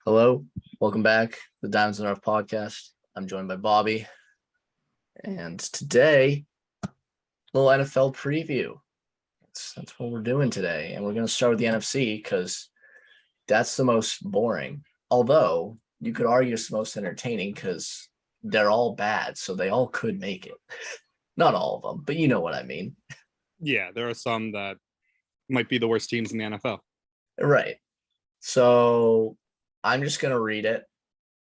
Hello, welcome back to the Diamonds and Earth podcast. I'm joined by Bobby, and today, a little NFL preview. That's what we're doing today, and we're going to start with the NFC because that's the most boring. Although you could argue it's the most entertaining because they're all bad, so they all could make it. Not all of them, but you know what I mean. Yeah, there are some that might be the worst teams in the NFL. Right. So I'm just going to read it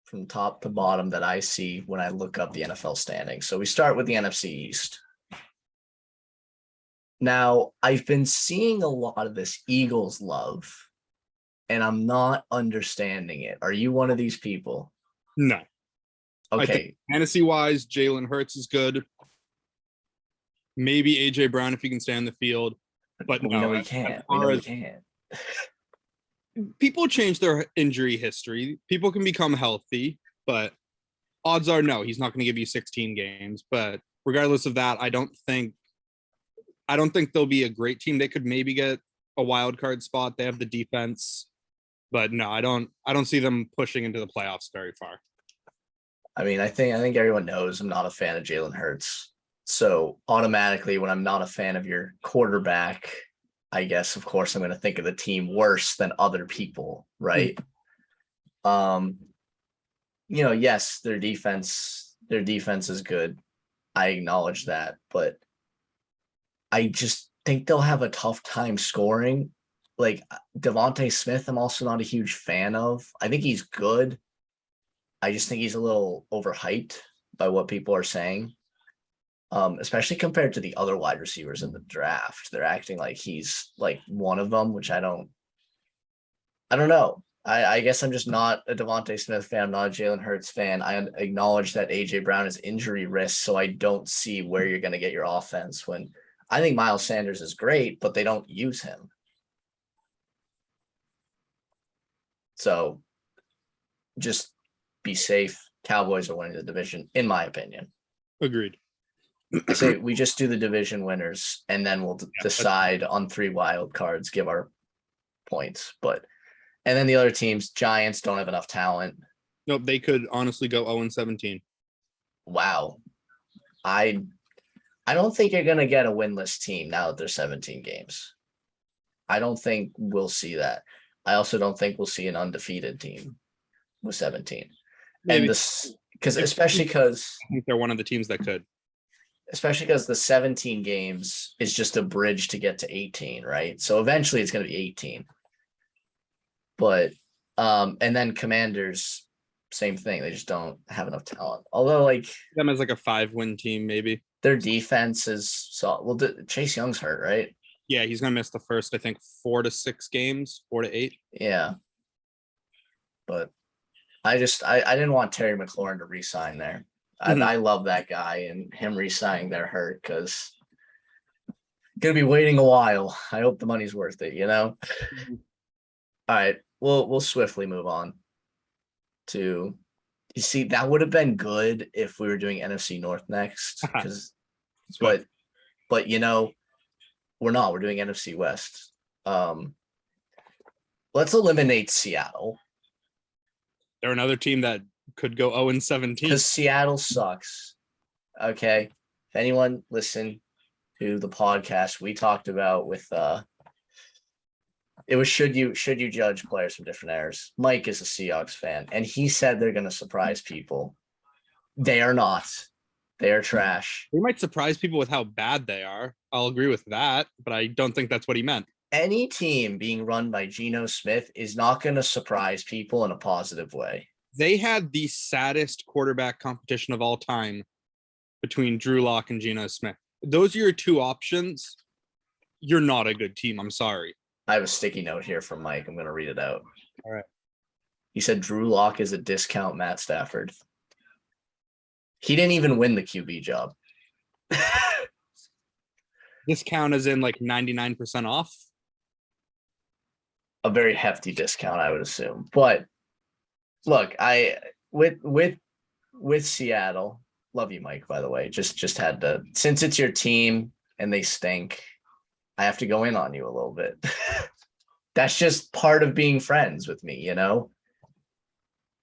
from top to bottom that I see when I look up the NFL standings. So we start with the NFC East. Now, I've been seeing a lot of this Eagles love, and I'm not understanding it. Are you one of these people? No. Okay. Fantasy-wise, Jalen Hurts is good. Maybe A.J. Brown if he can stay on the field. But we no, know he can't. We know he can't. People change their injury history. People can become healthy, but odds are no, he's not going to give you 16 games. But regardless of that, I don't think they'll be a great team. They could maybe get a wild card spot. They have the defense, but no, I don't see them pushing into the playoffs very far. I mean, I think everyone knows I'm not a fan of Jalen Hurts. So automatically, when I'm not a fan of your quarterback, I guess, of course, I'm going to think of the team worse than other people, right? Yes, their defense is good. I acknowledge that, but I just think they'll have a tough time scoring. Like Devontae Smith, I'm also not a huge fan of. I think he's good. I just think he's a little overhyped by what people are saying. Especially compared to the other wide receivers in the draft. They're acting like he's like one of them, which I don't know. I guess I'm just not a Devontae Smith fan. I'm not a Jalen Hurts fan. I acknowledge that A.J. Brown is injury risk, so I don't see where you're going to get your offense when I think Miles Sanders is great, but they don't use him. So just be safe. Cowboys are winning the division, in my opinion. Agreed. I say we just do the division winners and then we'll decide on 3 wild cards, give our points. And then the other teams, Giants don't have enough talent. Nope, they could honestly go 0-17. Wow. I don't think you're going to get a winless team now that there's 17 games. I don't think we'll see that. I also don't think we'll see an undefeated team with 17. Maybe. And this especially because I think they're one of the teams that could. Especially because the 17 games is just a bridge to get to 18, right? So eventually it's going to be 18. But, and then Commanders, same thing. They just don't have enough talent. Although, like, them as like a 5-win team, maybe. Their defense is solid. Well, Chase Young's hurt, right? Yeah, he's going to miss the first, I think, 4 to 6 games, 4 to 8. Yeah. But I didn't want Terry McLaurin to re-sign there. I love that guy, and him re-signing there hurt because gonna be waiting a while. I hope the money's worth it, All right, we'll swiftly move on to. You see, that would have been good if we were doing NFC North next, because, but we're not. We're doing NFC West. Let's eliminate Seattle. They're another team that could go 0-17 because Seattle sucks. Okay, if anyone listened to the podcast we talked about with it was should you judge players from different eras. Mike is a Seahawks fan, and he said they're going to surprise people. They are not. They are trash. They might surprise people with how bad they are. I'll agree with that, but I don't think that's what he meant. Any team being run by Geno Smith is not going to surprise people in a positive way. They had the saddest quarterback competition of all time between Drew Lock and Geno Smith. Those are your 2 options. You're not a good team. I'm sorry. I have a sticky note here from Mike. I'm going to read it out. All right. He said Drew Lock is a discount Matt Stafford. He didn't even win the QB job. Discount as in like 99% off? A very hefty discount, I would assume. But look, with Seattle, love you, Mike, by the way. Just had to, since it's your team and they stink, I have to go in on you a little bit. That's just part of being friends with me,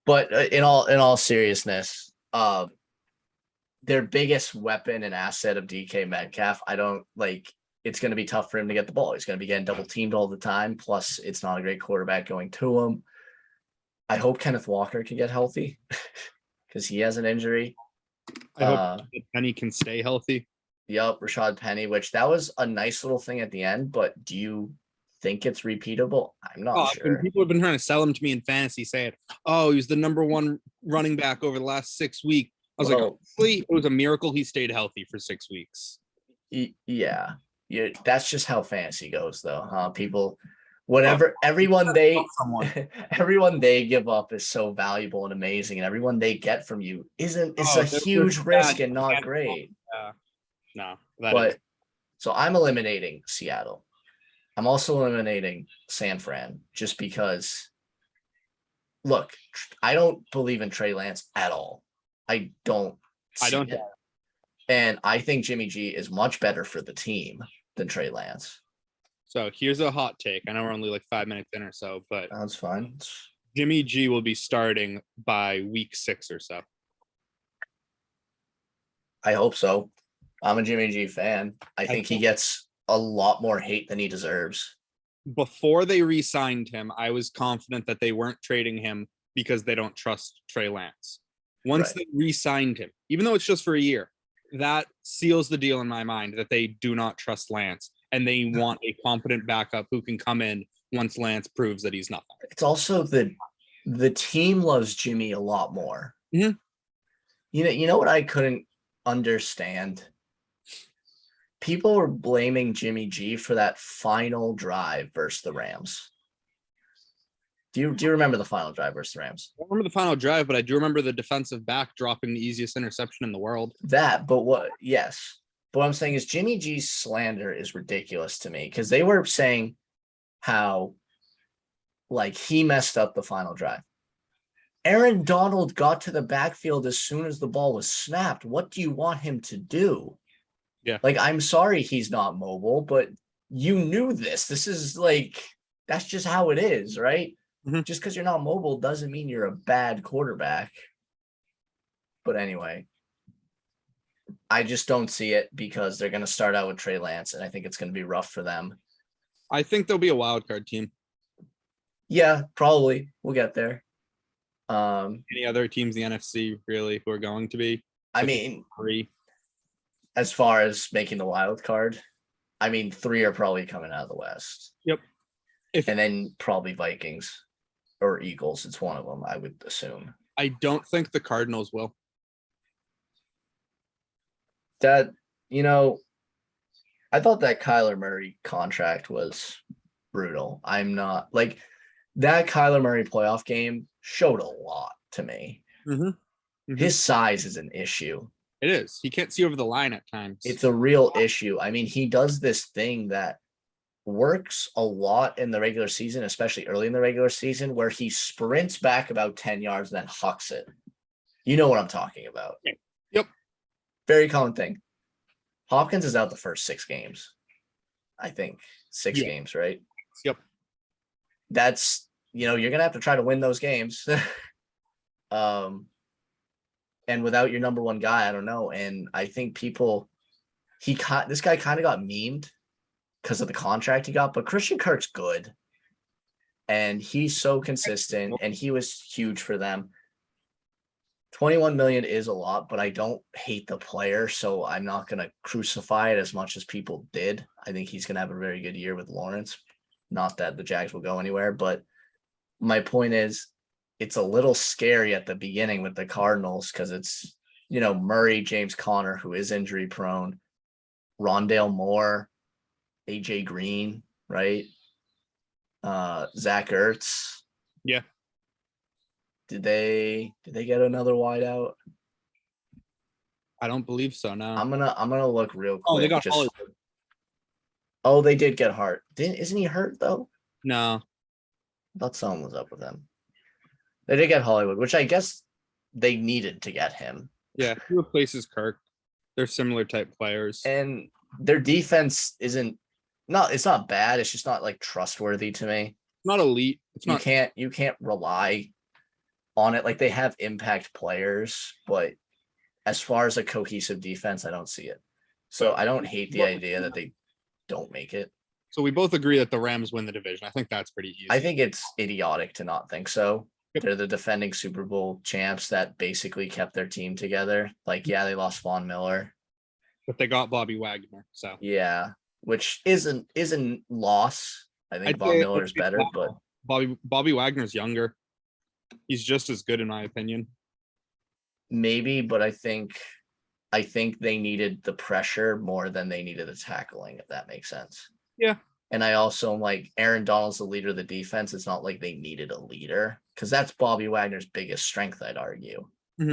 But in all seriousness, their biggest weapon and asset of DK Metcalf, I don't like. It's going to be tough for him to get the ball. He's going to be getting double teamed all the time. Plus, it's not a great quarterback going to him. I hope Kenneth Walker can get healthy because he has an injury. I hope Penny can stay healthy. Yep, Rashad Penny, which that was a nice little thing at the end. But do you think it's repeatable? I'm not sure. People have been trying to sell him to me in fantasy, saying, "Oh, he's the number one running back over the last 6 weeks." I was like, honestly, it was a miracle he stayed healthy for 6 weeks. Yeah, that's just how fantasy goes, though, huh? People, whatever, everyone they give up is so valuable and amazing, and everyone they get from you is a huge risk and not great. No, but so I'm eliminating Seattle. I'm also eliminating San Fran just because. Look, I don't believe in Trey Lance at all. I don't. And I think Jimmy G is much better for the team than Trey Lance. So here's a hot take. I know we're only like 5 minutes in or so, but that's fine. Jimmy G will be starting by week 6 or so. I hope so. I'm a Jimmy G fan. I think he gets a lot more hate than he deserves. Before they re-signed him, I was confident that they weren't trading him because they don't trust Trey Lance. Once they re-signed him, even though it's just for a year, that seals the deal in my mind that they do not trust Lance and they want a competent backup who can come in once Lance proves that he's nothing. It's also the team loves Jimmy a lot more. Mm-hmm. You know what I couldn't understand? People were blaming Jimmy G for that final drive versus the Rams. Do you remember the final drive versus the Rams? I don't remember the final drive, but I do remember the defensive back dropping the easiest interception in the world. But what I'm saying is Jimmy G's slander is ridiculous to me because they were saying how like he messed up the final drive. Aaron Donald got to the backfield as soon as the ball was snapped. What do you want him to do? Yeah. Like, I'm sorry he's not mobile, but you knew this. This is like, that's just how it is, right? Mm-hmm. Just because you're not mobile doesn't mean you're a bad quarterback. But anyway, I just don't see it because they're going to start out with Trey Lance, and I think it's going to be rough for them. I think they'll be a wild card team. Yeah, probably. We'll get there. Any other teams in the NFC really who are going to be? I mean, 3. As far as making the wild card, I mean, 3 are probably coming out of the West. Yep. And then probably Vikings or Eagles. It's one of them, I would assume. I don't think the Cardinals will. That, I thought that Kyler Murray contract was brutal. I'm not like that Kyler Murray playoff game showed a lot to me. Mm-hmm. Mm-hmm. His size is an issue. It is. He can't see over the line at times. It's a real issue. I mean, he does this thing that works a lot in the regular season, especially early in the regular season, where he sprints back about 10 yards and then hucks it. You know what I'm talking about. Yep. Very common thing. Hopkins is out the first 6 games. I think 6 games, right? Yep. That's, you're going to have to try to win those games. And without your number one guy, I don't know. And I think this guy kind of got memed because of the contract he got, but Christian Kirk's good. And he's so consistent and he was huge for them. 21 million is a lot, but I don't hate the player. So I'm not going to crucify it as much as people did. I think he's going to have a very good year with Lawrence. Not that the Jags will go anywhere, but my point is, it's a little scary at the beginning with the Cardinals because it's, Murray, James Conner, who is injury prone, Rondale Moore, AJ Green, right? Zach Ertz. Yeah. Did they get another wideout? I don't believe so. No. I'm gonna look real quick. Oh, they got Hollywood. Oh, they did get Hart. Isn't he hurt though? No. I thought something was up with him. They did get Hollywood, which I guess they needed to get him. Yeah, he replaces Kirk. They're similar type players. And their defense it's not bad. It's just not like trustworthy to me. Not elite. You can't rely on it. Like they have impact players, but as far as a cohesive defense, I don't see it. So I don't hate the idea that they don't make it. So we both agree that the Rams win the division. I think that's pretty easy. I think it's idiotic to not think so. Yep. They're the defending Super Bowl champs that basically kept their team together. Like, yeah, they lost Von Miller. But they got Bobby Wagner. So Yeah, which isn't loss. I think I'd Von say- Miller is better, but Bobby Wagner's younger. He's just as good in my opinion. maybe, but I think they needed the pressure more than they needed the tackling, if that makes sense. Yeah. And I also am like Aaron Donald's the leader of the defense. It's not like they needed a leader because that's Bobby Wagner's biggest strength, I'd argue, I'll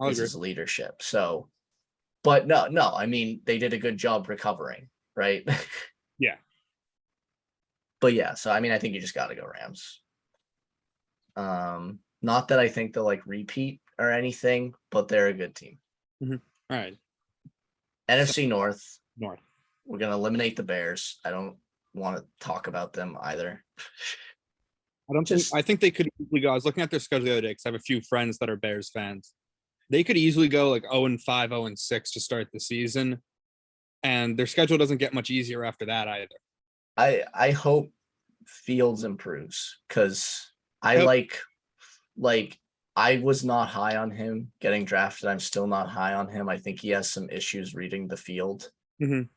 is agree. his leadership. So, but no, I mean, they did a good job recovering, right? Yeah. But yeah, so I mean, I think you just got to go Rams. Not that I think they'll like repeat or anything, but they're a good team. All right. NFC North, North. we're gonna eliminate the Bears. I don't want to talk about them either. I think they could easily go. I was looking at their schedule the other day because I have a few friends that are Bears fans. They could easily go like 0-5, 0-6 to start the season. And their schedule doesn't get much easier after that either. I hope Fields improves because I Yep. like I was not high on him getting drafted. I'm still not high on him. I think he has some issues reading the field. Mhm.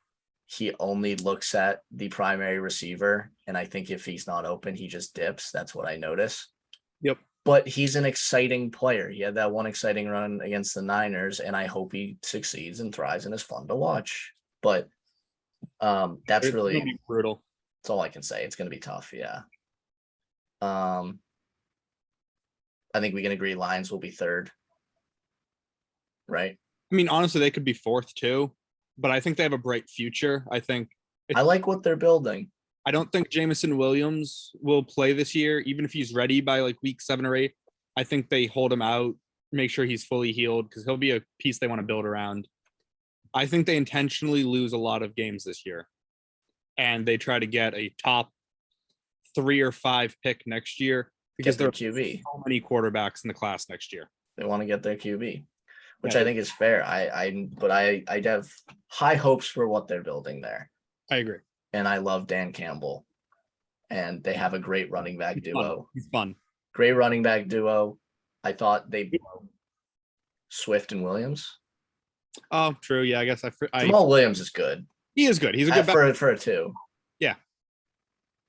He only looks at the primary receiver, and I think if he's not open, he just dips. That's what I notice. Yep. But he's an exciting player. He had that one exciting run against the Niners, and I hope he succeeds and thrives and is fun to watch. But that's It's really gonna be brutal. that's all I can say. It's going to be tough. Yeah. I think we can agree Lions will be third. Right. I mean, honestly, they could be fourth too, but I think they have a bright future. I I like what they're building. don't think Jamison Williams will play this year, even if he's ready by like week 7 or 8. I think they hold him out, make sure he's fully healed because he'll be a piece they want to build around. I think they intentionally lose a lot of games this year, and they try to get a top 3 or 5 pick next year because Get their there are QB. so many quarterbacks in the class next year. They want to get their QB, which Yeah. I think is fair. I'd have high hopes for what they're building there. I agree. And I love Dan Campbell. And they have a great running back duo. He's fun. Great running back duo. I thought Swift and Williams. Oh, true. Yeah, I guess Jamal Williams is good. he is good. He's a good back. For a two.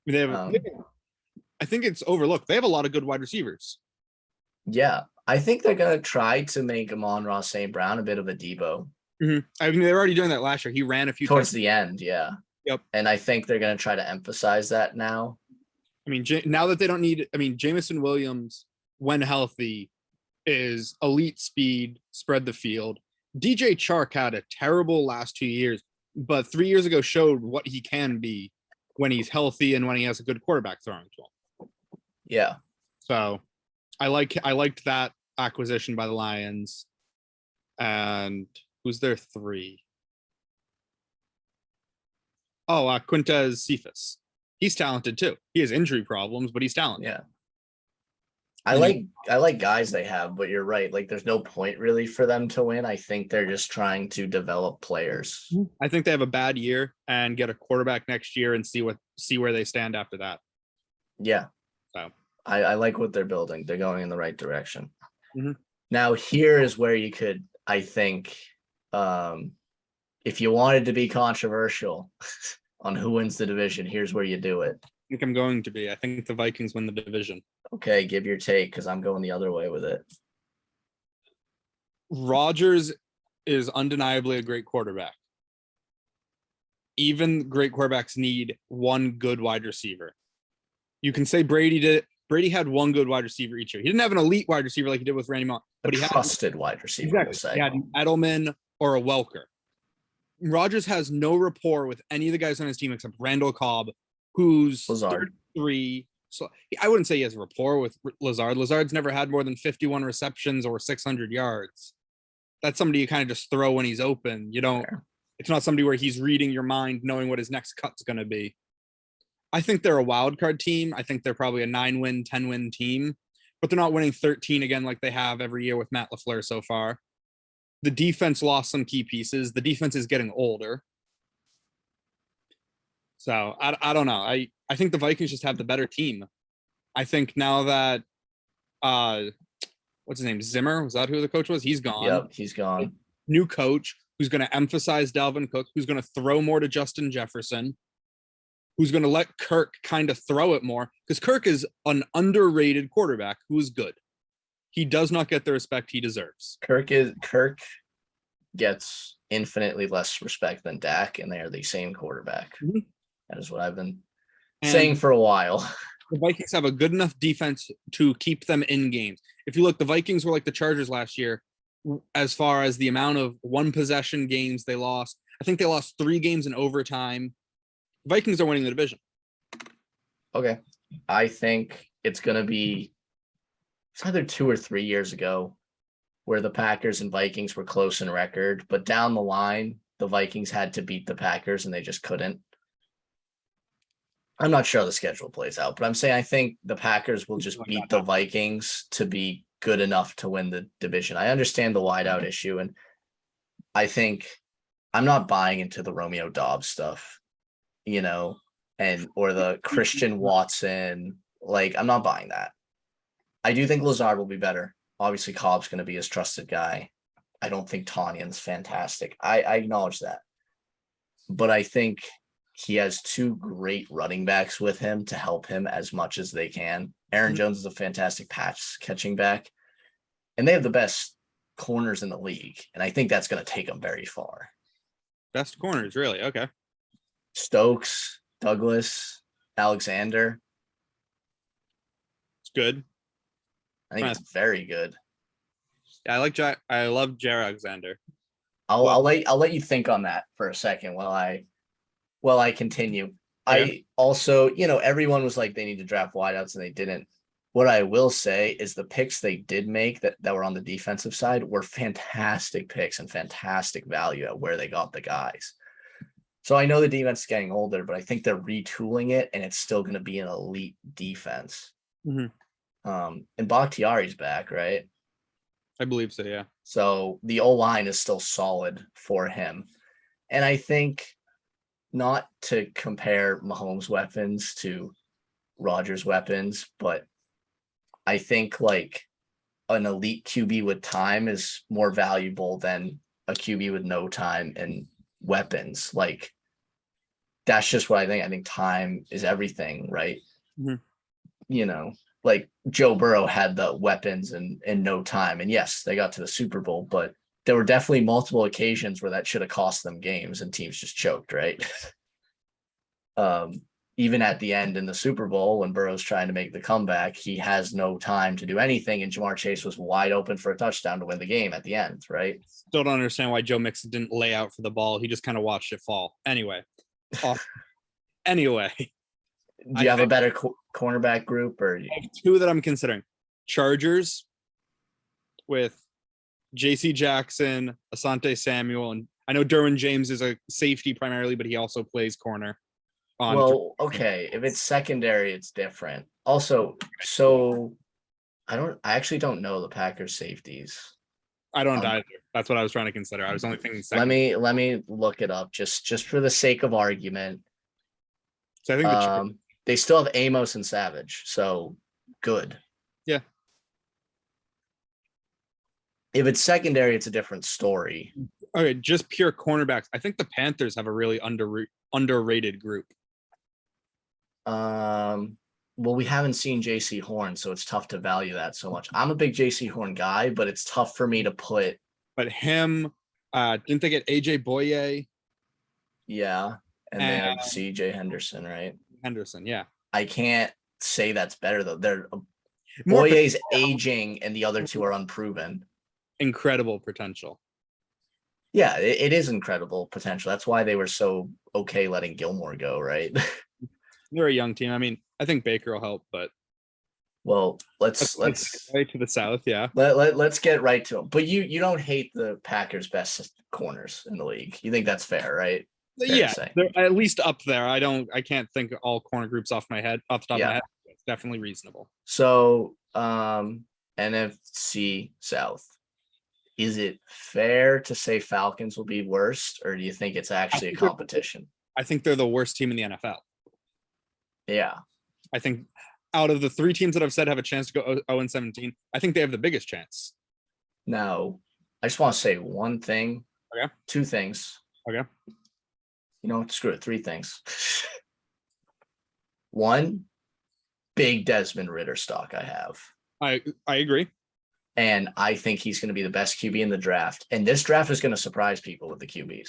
They have, Um, I think it's overlooked. They have a lot of good wide receivers. Yeah. I think they're gonna try to make Amon-Ra St. Brown a bit of a Debo I mean, they were already doing that last year. He ran a few towards times. the end, yeah. Yep. And I think they're gonna try to emphasize that now. I mean, now that they don't need, I mean, Jamison Williams, when healthy, is elite speed, spread the field. DJ Chark had a terrible last 2 years, but 3 years ago showed what he can be when he's healthy and when he has a good quarterback throwing to him. Yeah. So I liked that acquisition by the Lions. And who's their 3? Oh, Quintez Cephas. He's talented too. He has injury problems, but he's talented. Yeah. I like guys they have, but you're right. Like there's no point really for them to win. I think they're just trying to develop players. I think they have a bad year and get a quarterback next year and see where they stand after that. Yeah. So I like what they're building. They're going in the right direction. Mhm. Now here is where you could, I think, if you wanted to be controversial on who wins the division, here's where you do it. I think I'm going to be. I think the Vikings win the division. Okay, give your take because I'm going the other way with it. Rodgers is undeniably a great quarterback. Even great quarterbacks need one good wide receiver. You can say Brady had one good wide receiver each year. He didn't have an elite wide receiver like he did with Randy Moss, but he had Trusted wide receiver. We'll say. he had an Edelman or a Welker. Rodgers has no rapport with any of the guys on his team except Randall Cobb, who's Lazard. 33. So I wouldn't say he has rapport with Lazard. Lazard's never had more than 51 receptions or 600 yards. That's somebody you kind of just throw when he's open. You don't. Fair. It's not somebody where he's reading your mind, knowing what his next cut's going to be. I think they're a wild card team. I think they're probably a 9-win, 10-win team. but they're not winning 13 again like they have every year with Matt LaFleur so far. The defense lost some key pieces. The defense is getting older. So I don't know. I think the Vikings just have the better team. I think now that what's his name? Zimmer, was that who the coach was? He's gone. Yep, he's gone. New coach who's going to emphasize Dalvin Cook, who's going to throw more to Justin Jefferson, who's going to let Kirk kind of throw it more, because Kirk is an underrated quarterback who is good. He does not get the respect he deserves. Kirk gets infinitely less respect than Dak, and they are the same quarterback. Mhm. That is what I've been And saying for a while. the Vikings have a good enough defense to keep them in games. If you look, the Vikings were like the Chargers last year as far as the amount of one possession games they lost. I think they lost 3 games in overtime. Vikings are winning the division. Okay. I think it's going to be either 2 or 3 years ago where the Packers and Vikings were close in record, but down the line, the Vikings had to beat the Packers and they just couldn't. I'm not sure how the schedule plays out, but I'm saying I think the Packers will just beat the Vikings to be good enough to win the division. I understand the wideout issue, and I think I'm not buying into the Romeo Dobbs stuff, or the Christian Watson. Like, I'm not buying that. I do think Lazard will be better. Obviously, Cobb's going to be his trusted guy. I don't think Tanyan's fantastic. I acknowledge that. But I think he has 2 great running backs with him to help him as much as they can. Aaron Jones is a fantastic pass catching back, and they have the best corners in the league. And I think that's going to take them very far. Best corners, really? Okay. Stokes, Douglas, Alexander. It's good. I think it's very good. Yeah, I love Jair Alexander. I'll let you think on that for a second while I continue. Okay. I also, everyone was like they need to draft wideouts and they didn't. What I will say is the picks they did make that were on the defensive side were fantastic picks and fantastic value at where they got the guys. So I know the defense is getting older, but I think they're retooling it and it's still going to be an elite defense. Mhm. And Bakhtiari's back, right? I believe so, yeah. So the O-line is still solid for him. And I think, not to compare Mahomes' weapons to Rodgers' weapons, but I think like an elite QB with time is more valuable than a QB with no time and weapons. Like, that's just what I think. I think time is everything, right? Mhm. Like Joe Burrow had the weapons and no time. And yes, they got to the Super Bowl, but there were definitely multiple occasions where that should have cost them games and teams just choked, right? Even at the end in the Super Bowl, when Burrow's trying to make the comeback, he has no time to do anything, and Jamar Chase was wide open for a touchdown to win the game at the end, right? Still don't understand why Joe Mixon didn't lay out for the ball. He just kind of watched it fall. Anyway. Anyway. Do you have a better cornerback group, or I have 2 that I'm considering. Chargers with JC Jackson, Asante Samuel, and I know Derwin James is a safety primarily, but he also plays corner. Well, okay, if it's secondary, it's different. Also, so I actually don't know the Packers safeties. I don't either. That's what I was trying to consider. I was only thinking second. Let me look it up just for the sake of argument. So I think they still have Amos and Savage, so good. Yeah. If it's secondary, it's a different story. Okay, just pure cornerbacks. I think the Panthers have a really underrated group. Well, we haven't seen JC Horn, so it's tough to value that so much. I'm a big JC Horn guy, but it's tough for me to put. But him, didn't they get AJ Boye? Yeah, and they have CJ Henderson, right? Henderson, yeah. I can't say that's better though. Boye's aging, and the other 2 are unproven. Incredible potential. Yeah, it is incredible potential. That's why they were so okay letting Gilmore go, right? They're a young team. I mean, I think Baker will help, but well, let's right to the south, yeah. Let's get right to them. But you don't hate the Packers' best corners in the league. You think that's fair, right? Fair yeah, they're at least up there. I can't think all corner groups off the top of my head. It's definitely reasonable. So NFC South. Is it fair to say Falcons will be worst, or do you think it's actually a competition? I think they're the worst team in the NFL. Yeah. I think out of the 3 teams that I've said have a chance to go 0-17, I think they have the biggest chance. Now, I just want to say one thing. Okay. 2 things. Okay. You know, screw it. 3 things. 1, big Desmond Ritter stock I have. I agree. And I think he's going to be the best QB in the draft. And this draft is going to surprise people with the QBs.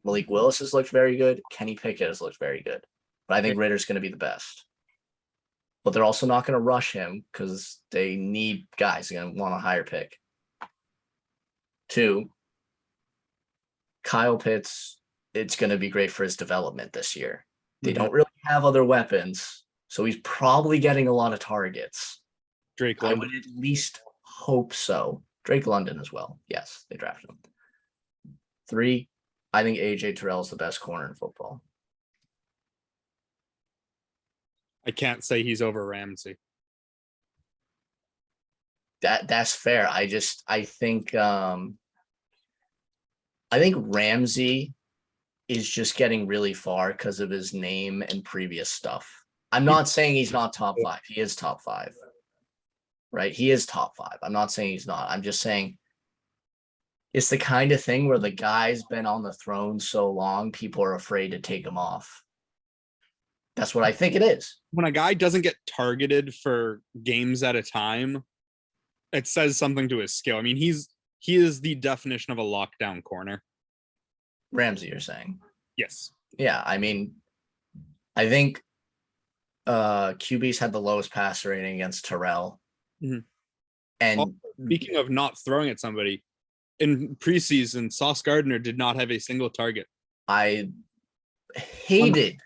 Malik Willis has looked very good. Kenny Pickett has looked very good. But I think Ritter's going to be the best. But they're also not going to rush him because they need guys. They're going to want a higher pick. 2, Kyle Pitts, it's going to be great for his development this year. They don't really have other weapons, so he's probably getting a lot of targets. Drake I London. would at least hope so. Drake London as well. Yes, they drafted him. 3, I think AJ Terrell is the best corner in football. I can't say he's over Ramsey. That's fair. I think Ramsey is just getting really far because of his name and previous stuff. I'm not saying he's not top 5. He is top 5. Right? He is top 5. I'm not saying he's not. I'm just saying it's the kind of thing where the guy's been on the throne so long, people are afraid to take him off. That's what I think it is. When a guy doesn't get targeted for games at a time, it says something to his skill. I mean, he is the definition of a lockdown corner. Ramsey, you're saying? Yes. Yeah, I mean, I think QB's had the lowest passer rating against Terrell. Mhm. And Speaking of not throwing at somebody, in preseason, Sauce Gardner did not have a single target I hated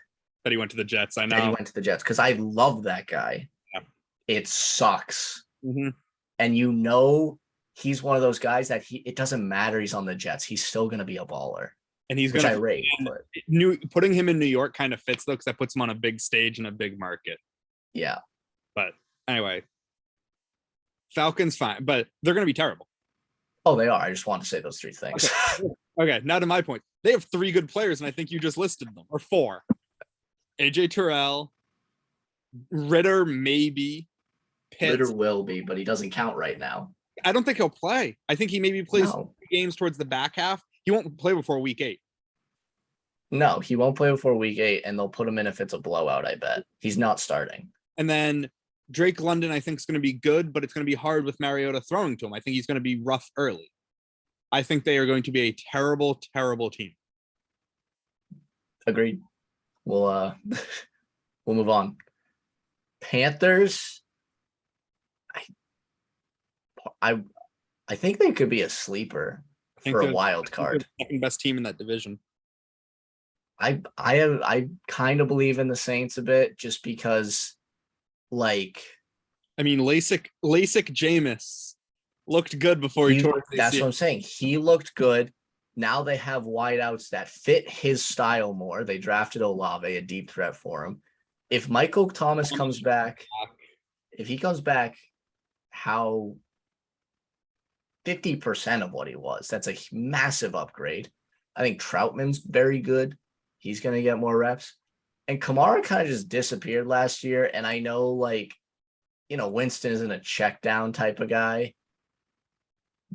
that he went to the Jets. I that he know. went to the Jets because I love that guy. Yeah. It sucks. Mhm. And you know he's one of those guys that it doesn't matter he's on the Jets. He's still going to be a baller. And he's Which going I to rate. But putting him in New York kind of fits though, because that puts him on a big stage in a big market. yeah. But anyway, Falcons fine, but they're going to be terrible. Oh, they are. I just want to say those 3 things. Okay, now to my point. They have 3 good players, and I think you just listed them, or 4. AJ Terrell, Ritter, maybe. Pitts. Ritter will be, but he doesn't count right now. I don't think he'll play. I think he maybe plays No. games towards the back half. He won't play before week 8. No, he won't play before week 8, and they'll put him in if it's a blowout, I bet. He's not starting. And then Drake London, I think, is going to be good, but it's going to be hard with Mariota throwing to him. I think he's going to be rough early. I think they are going to be a terrible, terrible team. Agreed. We'll move on. Panthers. I think they could be a sleeper for a wild card. Second best team in that division. I kind of believe in the Saints a bit just because, like, I mean, LASIK Jameis looked good before he tore his that's ACL. what I'm saying. He looked good. Now they have wideouts that fit his style more. They drafted Olave, a deep threat for him. If Michael Thomas comes back, if he comes back, how 50% of what he was, that's a massive upgrade. I think Troutman's very good. He's going to get more reps. And Kamara kind of just disappeared last year. And I know, like, you know, Winston isn't a check down type of guy.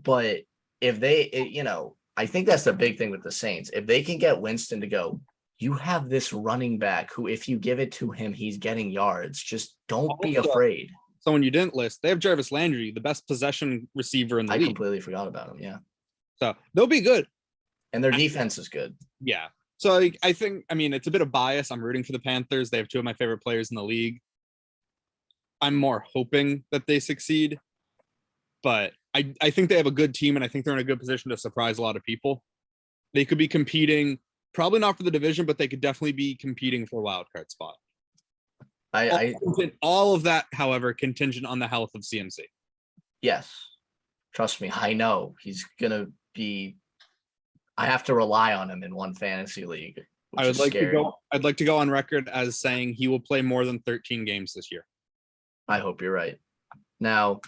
But if you know, I think that's the big thing with the Saints. If they can get Winston to go, you have this running back who, if you give it to him, he's getting yards. Just don't be afraid. Someone you didn't list, they have Jarvis Landry, the best possession receiver in the league. I completely forgot about him. Yeah. So they'll be good. And their defense is good. Yeah. So I think, I mean, it's a bit of bias. I'm rooting for the Panthers. They have 2 of my favorite players in the league. I'm more hoping that they succeed. But I think they have a good team, and I think they're in a good position to surprise a lot of people. They could be competing, probably not for the division, but they could definitely be competing for a wild card spot. All of that, however, contingent on the health of CMC. Yes. Trust me, I know he's going to be. I have to rely on him in one fantasy league. I'd like to go on record as saying he will play more than 13 games this year. I hope you're right. Now,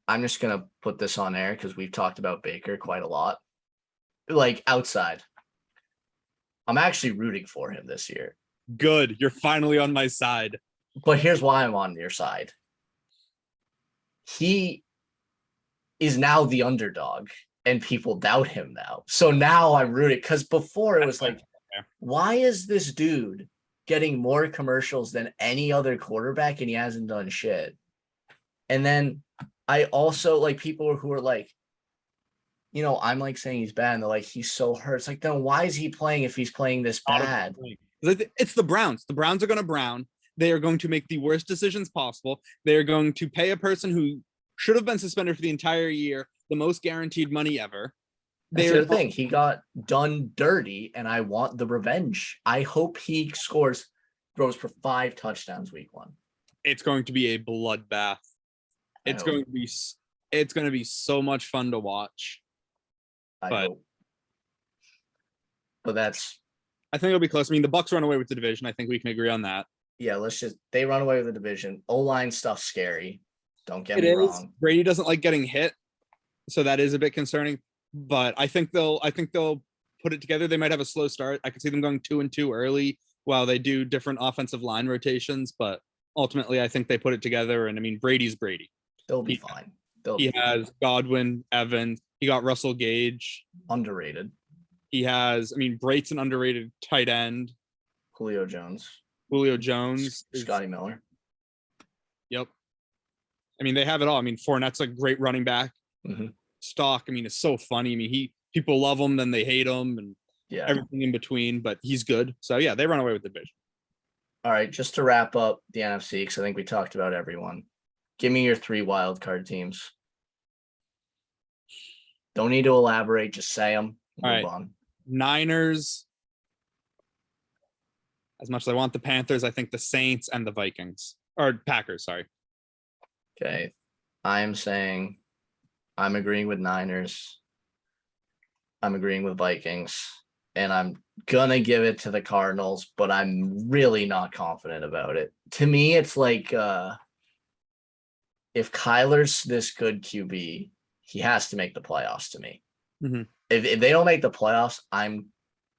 I'm just gonna put this on air because we've talked about Baker quite a lot. Like outside, I'm actually rooting for him this year. Good. You're finally on my side. But here's why I'm on your side. He is now the underdog, and people doubt him now. So now I'm rooting because before it was like, why is this dude getting more commercials than any other quarterback and he hasn't done shit? And then I also like people who are like, I'm like saying he's bad and they're like, he's so hurt. It's like, then why is he playing if he's playing this bad? It's the Browns. The Browns are going to Brown. They are going to make the worst decisions possible. They are going to pay a person who should have been suspended for the entire year the most guaranteed money ever. That's the thing. He got done dirty, and I want the revenge. I hope he throws for 5 touchdowns week 1. It's going to be a bloodbath. It's going to be so much fun to watch. But I think it'll be close. I mean, the Bucs run away with the division. I think we can agree on that. Yeah, they run away with the division. O-line stuff's scary. Don't get me wrong. Brady doesn't like getting hit, so that is a bit concerning. But I think they'll put it together. They might have a slow start. I could see them going 2-2 early while they do different offensive line rotations. But ultimately, I think they put it together. And I mean, Brady's Brady. They'll be fine. He has Godwin, Evans. He got Russell Gage. Underrated. He has, Brate's an underrated tight end. Julio Jones. Scotty Miller. Yep. They have it all. Fournette's a great running back. Mm-hmm. Stock, is so funny. People love him, then they hate him, and everything in between, but he's good. So yeah, they run away with the division. All right, just to wrap up the NFC, because I think we talked about everyone. Give me your 3 wild card teams. Don't need to elaborate, just say them. Move on. Niners. As much as I want the Panthers, I think the Saints and the Vikings. Or Packers, sorry. Okay. I'm saying I'm agreeing with Niners. I'm agreeing with Vikings. And I'm going to give it to the Cardinals, but I'm really not confident about it. To me, it's like if Kyler's this good QB, he has to make the playoffs to me. Mm-hmm. If they don't make the playoffs, I'm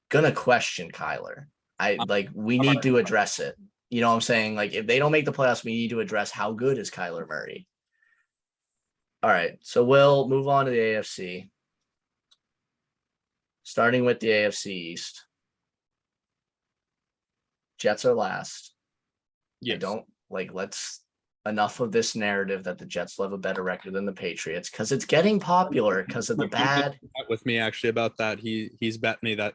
going to question Kyler. We need to address it. You know what I'm saying? Like, if they don't make the playoffs, we need to address how good is Kyler Murray. All right, so we'll move on to the AFC. Starting with the AFC East. Jets are last. Yes. Enough of this narrative that the Jets will have a better record than the Patriots, because it's getting popular because of the bad. With me actually about that. He's bet me that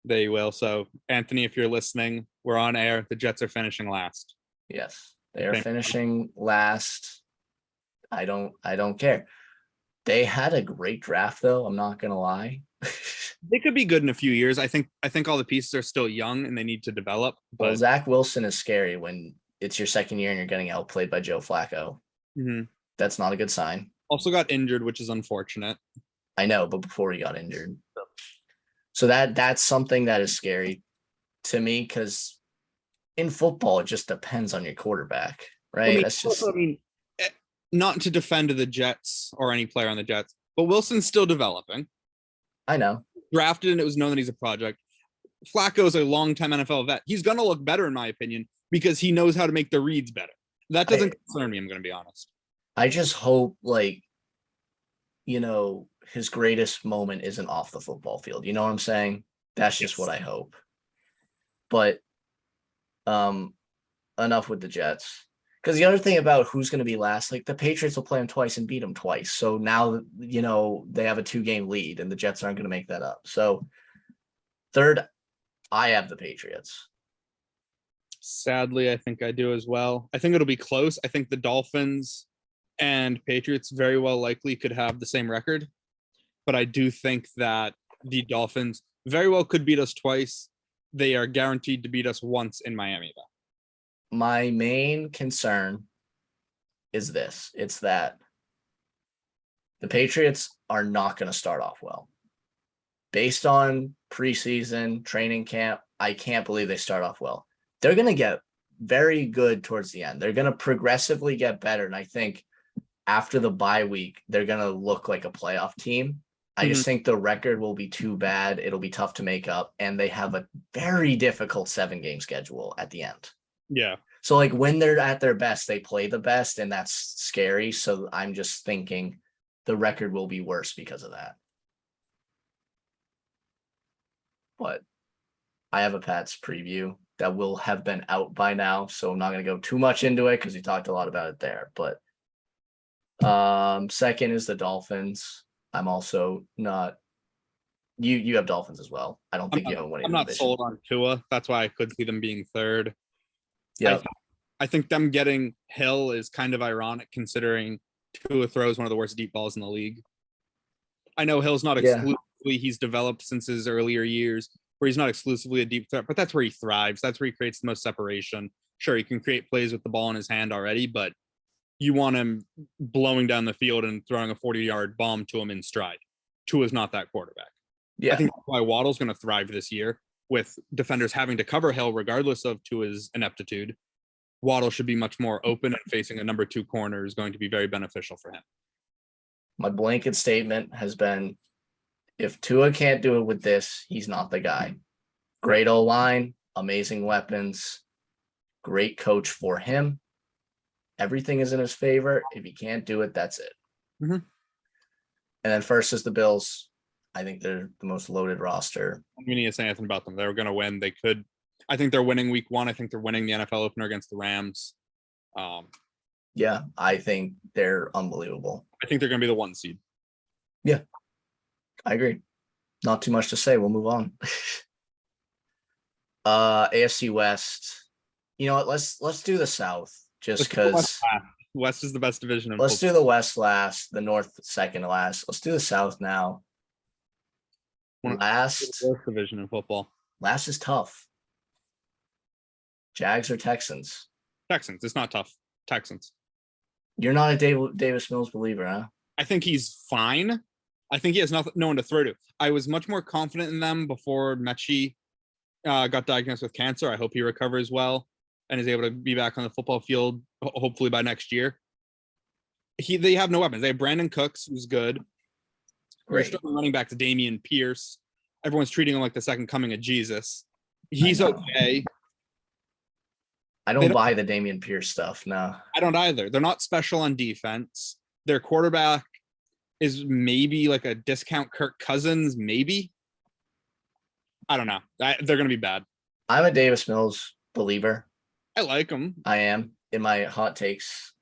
they will. So Anthony, if you're listening, we're on air. The Jets are finishing last. Yes, they are finishing last. I don't care. They had a great draft though. I'm not gonna lie. They could be good in a few years. I think all the pieces are still young and they need to develop. But well, Zach Wilson is scary when it's your second year and you're getting outplayed by Joe Flacco. Mm-hmm. That's not a good sign. Also got injured, which is unfortunate. I know, but before he got injured. So that's something that is scary to me, because in football, it just depends on your quarterback, right? Not to defend the Jets or any player on the Jets, but Wilson's still developing. I know. Drafted and it was known that he's a project. Flacco is a long-time NFL vet. He's going to look better, in my opinion, because he knows how to make the reads better. That doesn't concern me, I'm going to be honest. I just hope, his greatest moment isn't off the football field. You know what I'm saying? That's just what I hope. But enough with the Jets. Because the other thing about who's going to be last, the Patriots will play them twice and beat them twice. So now, they have a 2-game lead and the Jets aren't going to make that up. So third, I have the Patriots. Sadly, I think I do as well. I think it'll be close. I think the Dolphins and Patriots very well likely could have the same record. But I do think that the Dolphins very well could beat us twice. They are guaranteed to beat us once in Miami, though. My main concern is this. It's that the Patriots are not going to start off well. Based on preseason training camp, I can't believe they start off well. They're going to get very good towards the end. They're going to progressively get better. And I think after the bye week, they're gonna look like a playoff team. I just think the record will be too bad. It'll be tough to make up, and they have a very difficult 7-game schedule at the end. Yeah. So like when they're at their best, they play the best, and that's scary. So I'm just thinking the record will be worse because of that. But I have a Pats preview that will have been out by now, so I'm not going to go too much into it because we talked a lot about it there. But second is the Dolphins. I'm also not. You have Dolphins as well. I don't think you have a winning I'm not division. sold on Tua. That's why I could see them being third. Yeah, I think them getting Hill is kind of ironic considering Tua throws one of the worst deep balls in the league. I know Hill's not Yeah. exclusively, he's developed since his earlier years where he's not exclusively a deep threat, but that's where he thrives. That's where he creates the most separation. Sure, he can create plays with the ball in his hand already, but you want him blowing down the field and throwing a 40-yard bomb to him in stride. Tua's not that quarterback. yeah. I think that's why Waddle's going to thrive this year with defenders having to cover Hill regardless of Tua's ineptitude. Waddle should be much more open, and facing a number 2 corner is going to be very beneficial for him. My blanket statement has been, if Tua can't do it with this, he's not the guy. Great O-line, amazing weapons, great coach for him. Everything is in his favor. If he can't do it, that's it. Mhm. And then first is the Bills. I think they're the most loaded roster. We need to say anything about them. They're going to win. They could. I think they're winning week 1. I think they're winning the NFL opener against the Rams. Yeah, I think they're unbelievable. I think they're going to be the 1 seed. I agree. Not too much to say. We'll move on. AFC West. You know what? Let's do the South just because. West is the best division. Let's do the West last, the North second to last. Let's do the South now. Last division in football. Last is tough. Jags or Texans? Texans. It's not tough. Texans. You're not a Davis Mills believer, huh? I think he's fine. I think he has no one to throw to. I was much more confident in them before Mechie got diagnosed with cancer. I hope he recovers well and is able to be back on the football field, hopefully by next year. They have no weapons. They have Brandon Cooks, who's good. Great. They're running back to Damian Pierce. Everyone's treating him like the second coming of Jesus. He's okay. I don't buy the Damian Pierce stuff. No, I don't either. They're not special on defense. Their quarterback is maybe like a discount Kirk Cousins, maybe. I don't know. They're going to be bad. I'm a Davis Mills believer. I like them. I am. In my hot takes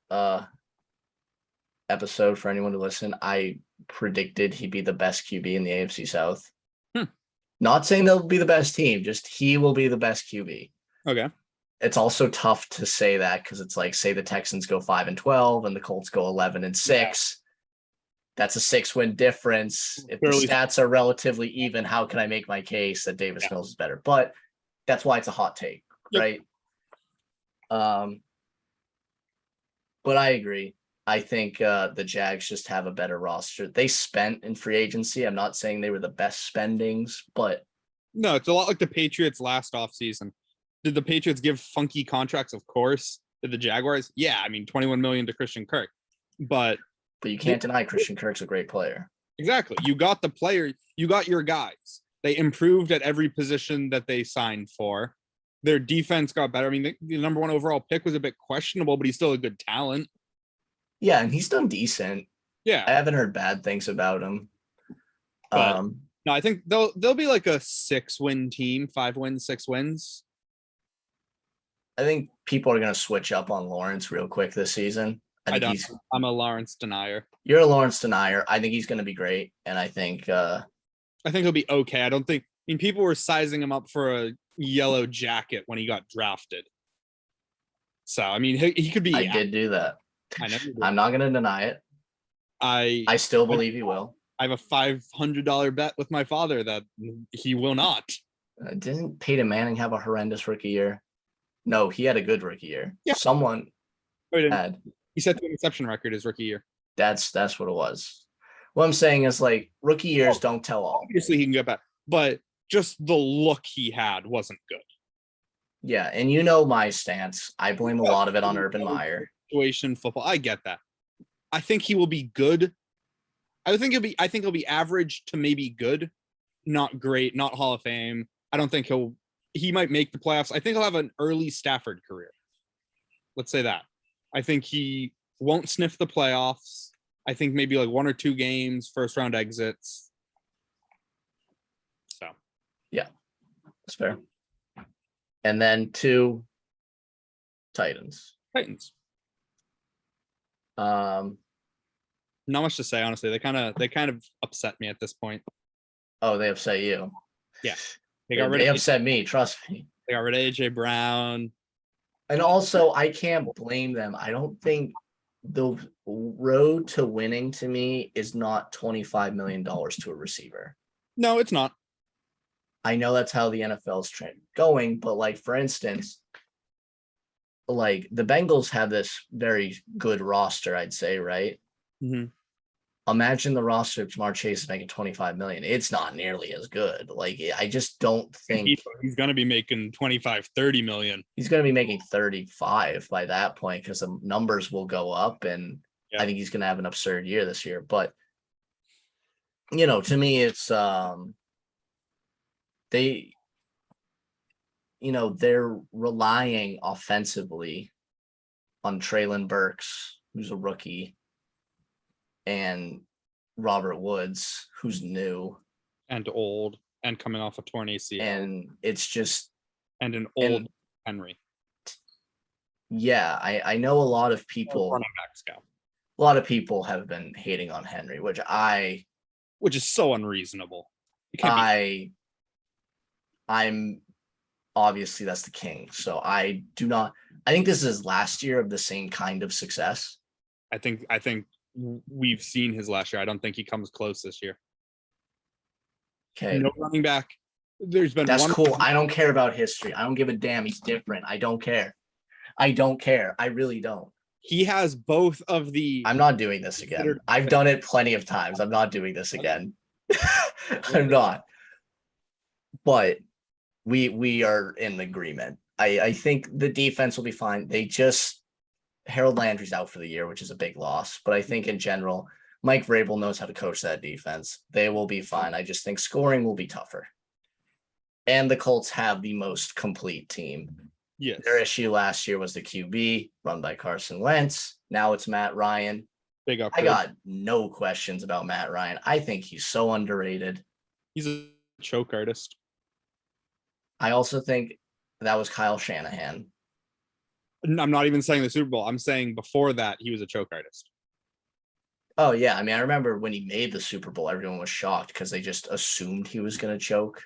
episode for anyone to listen, I predicted he'd be the best QB in the AFC South. Not saying they'll be the best team, just he will be the best QB. Okay. It's also tough to say that because it's like, say the Texans go 5-12 and the Colts go 11-6. Yeah. That's a 6-win difference. If the stats are relatively even, how can I make my case that Davis Mills is better? But that's why it's a hot take, right? But I agree. I think the Jags just have a better roster. They spent in free agency. I'm not saying they were the best spendings, but no, it's a lot like the Patriots last offseason. Did the Patriots give funky contracts? Of course. Did the Jaguars? Yeah, I mean, $21 million to Christian Kirk. But you can't deny Christian Kirk's a great player. Exactly. You got the player. You got your guys. They improved at every position that they signed for. Their defense got better. I mean, the number 1 overall pick was a bit questionable, but he's still a good talent. Yeah, and he's done decent. Yeah. I haven't heard bad things about him. But, no, I think they'll be like a 6-win team, 5 wins, 6 wins. I think people are going to switch up on Lawrence real quick this season. I don't. I'm a Lawrence denier. You're a Lawrence denier. I think he's going to be great, and I think he'll be okay. I don't think. I mean, people were sizing him up for a yellow jacket when he got drafted. So I mean, he could be. I did do that. I know. I'm not going to deny it. I still believe he will. I have a $500 bet with my father that he will not. Didn't Peyton Manning have a horrendous rookie year? No, he had a good rookie year. Yeah. Someone had. He set the interception record his rookie year. That's what it was. What I'm saying is, like, rookie years don't tell all. Obviously, he can get back, but just the look he had wasn't good. Yeah, and you know my stance. I blame a lot of it on Urban Meyer. Situation football. I get that. I think he will be good. I think he'll be average to maybe good, not great, not Hall of Fame. I don't think he might make the playoffs. I think he'll have an early Stafford career. Let's say that. I think he won't sniff the playoffs. I think maybe like 1 or 2 games, first round exits. So That's fair. And then 2 Titans. Titans. Um, Not much to say, honestly. They kind of upset me at this point. oh, they upset you. Yeah. They upset me, trust me. They got rid of AJ Brown. And also, I can't blame them. I don't think the road to winning to me is not $25 million to a receiver. No, it's not. I know that's how the NFL's going, but like, for instance, like the Bengals have this very good roster, I'd say, right? Mhm. Imagine the roster of Jamar Chase is making 25 million. It's not nearly as good. Like, I just don't think He's going to be making 25, 30 million. he's going to be making 35 by that point because the numbers will go up, and Yeah. I think he's going to have an absurd year this year. But to me, it's they're relying offensively on Traylon Burks, who's a rookie, and Robert Woods, who's new And old and coming off a torn ACL. and it's just And an old Henry. Yeah, I know a lot of people Running backs go. a lot of people have been hating on Henry, which Which is so unreasonable. It can't I'm obviously that's the king. So I think this is his last year of the same kind of success. I think we've seen his last year. I don't think he comes close this year. Okay. No running back. There's been That's one cool. I don't care about history. I don't give a damn. He's different. I don't care. I really don't. He has both of the I'm not doing this again. I've done it plenty of times. I'm not doing this again. I'm not. But we are in agreement. I think the defense will be fine. Harold Landry's out for the year, which is a big loss. But I think in general, Mike Vrabel knows how to coach that defense. They will be fine. I just think scoring will be tougher. And the Colts have the most complete team. Yes. Their issue last year was the QB run by Carson Wentz. Now it's Matt Ryan. Big upgrade. I got no questions about Matt Ryan. I think he's so underrated. He's a choke artist. I also think that was Kyle Shanahan. I'm not even saying the Super Bowl. I'm saying before that, he was a choke artist. Oh, yeah. I mean, I remember when he made the Super Bowl, everyone was shocked because they just assumed he was going to choke.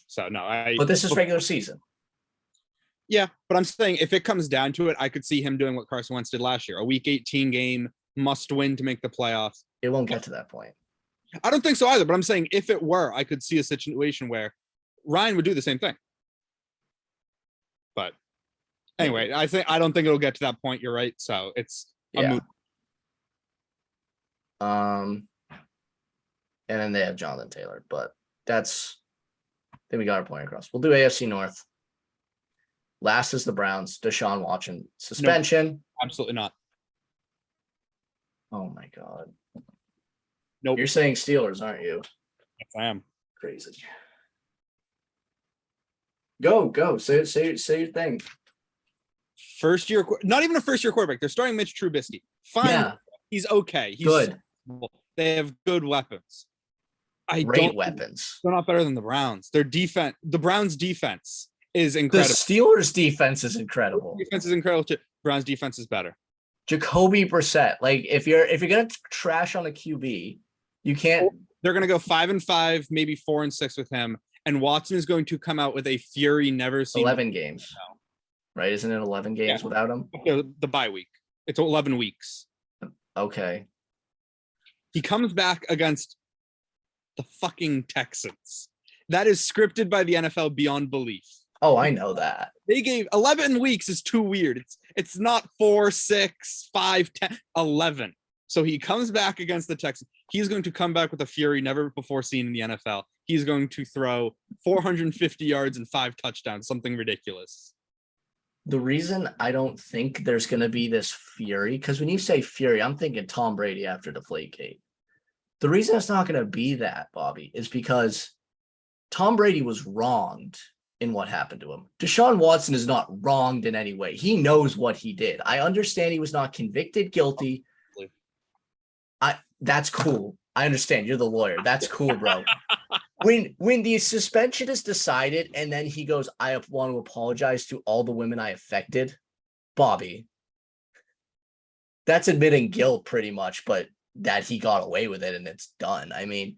So, no. But this is regular season. Yeah, but I'm saying if it comes down to it, I could see him doing what Carson Wentz did last year. A Week 18 game, must win to make the playoffs. It won't get to that point. I don't think so either, but I'm saying if it were, I could see a situation where Ryan would do the same thing. But anyway, I don't think it'll get to that point. You're right. So it's a moot. And then they have Jonathan Taylor, but I think we got our point across. We'll do AFC North. Last is the Browns. Deshaun Watson suspension. Nope, absolutely not. Oh my God. Nope. You're saying Steelers, aren't you? Yes, I am. Crazy. Go. Say your thing. First year, not even a first year quarterback. They're starting Mitch Trubisky. Fine. Yeah. He's okay. He's Good. They have good weapons. Great weapons. They're not better than the Browns. Their defense, the Browns' defense is The incredible. Steelers' defense is incredible. Defense is incredible too. Browns' defense is better. Jacoby Brissett. Like, if you're gonna trash on a QB, you can't. They're gonna go 5-5, maybe 4-6 with him. And Watson is going to come out with a fury never seen. 11 games, right? Isn't it 11 games without him? The bye week. It's 11 weeks. Okay. He comes back against the fucking Texans. That is scripted by the NFL beyond belief. Oh, I know that. They gave 11 weeks is too weird. It's not 4, 6, 5, 10, 11. So he comes back against the Texans. He's going to come back with a fury never before seen in the NFL. He's going to throw 450 yards and 5 touchdowns, something ridiculous. The reason I don't think there's going to be this fury, because when you say fury, I'm thinking Tom Brady after Deflategate. The reason it's not going to be that, Bobby, is because Tom Brady was wronged in what happened to him. Deshaun Watson is not wronged in any way. He knows what he did. I understand he was not convicted guilty. That's cool. I understand. You're the lawyer. That's cool, bro. When the suspension is decided and then he goes, I want to apologize to all the women I affected, Bobby, that's admitting guilt pretty much, but that he got away with it and it's done. I mean,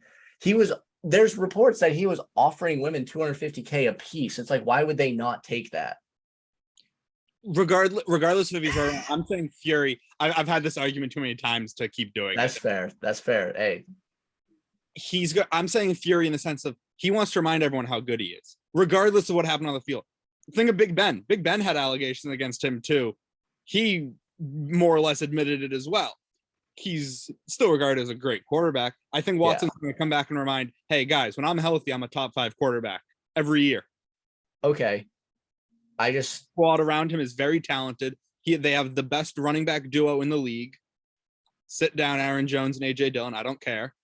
there's reports that he was offering women $250K a piece. It's like, why would they not take that? Regardless of if he's right, I'm saying fury. I've had this argument too many times to keep doing That's fair. That's fair. Hey, I'm saying fury in the sense of he wants to remind everyone how good he is, regardless of what happened on the field. Think of Big Ben. Big Ben had allegations against him too. He more or less admitted it as well. He's still regarded as a great quarterback. I think Watson's going to come back and remind, hey guys, when I'm healthy, I'm a top 5 quarterback every year. Okay. Squad around him is very talented. They have the best running back duo in the league. Sit down, Aaron Jones and AJ Dillon. I don't care.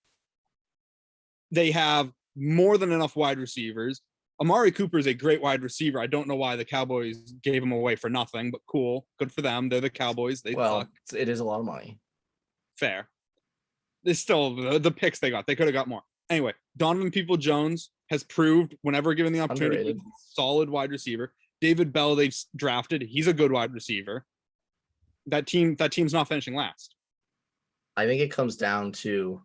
They have more than enough wide receivers. Amari Cooper is a great wide receiver. I don't know why the Cowboys gave him away for nothing, but cool. Good for them. They're the Cowboys. They suck. It is a lot of money. Fair. It's still the picks they got. They could have got more. Anyway, Donovan Peoples-Jones has proved whenever given the opportunity, he's a solid wide receiver. David Bell, they drafted. He's a good wide receiver. That team's not finishing last. I think it comes down to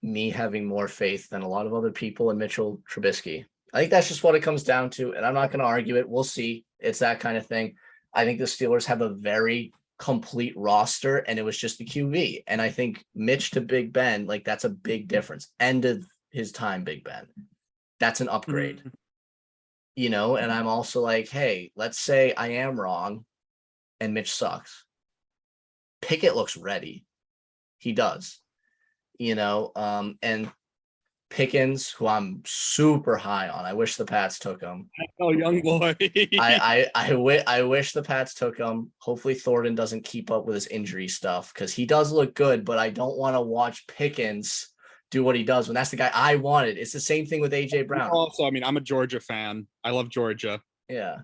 me having more faith than a lot of other people in Mitchell Trubisky. I think that's just what it comes down to, and I'm not going to argue it. We'll see. It's that kind of thing. I think the Steelers have a very complete roster, and it was just the QB. And I think Mitch to Big Ben, like that's a big difference. End of his time, Big Ben. That's an upgrade. Mm-hmm. You know, and I'm also like, hey, let's say I am wrong and Mitch sucks. Pickett looks ready. He does. You know, and Pickens, who I'm super high on. I wish the Pats took him. Oh, young boy. I wish the Pats took him. Hopefully Thornton doesn't keep up with his injury stuff because he does look good, but I don't want to watch Pickens do what he does when that's the guy I wanted. It's the same thing with AJ Brown. Also, I mean, I'm a Georgia fan. I love Georgia. Yeah.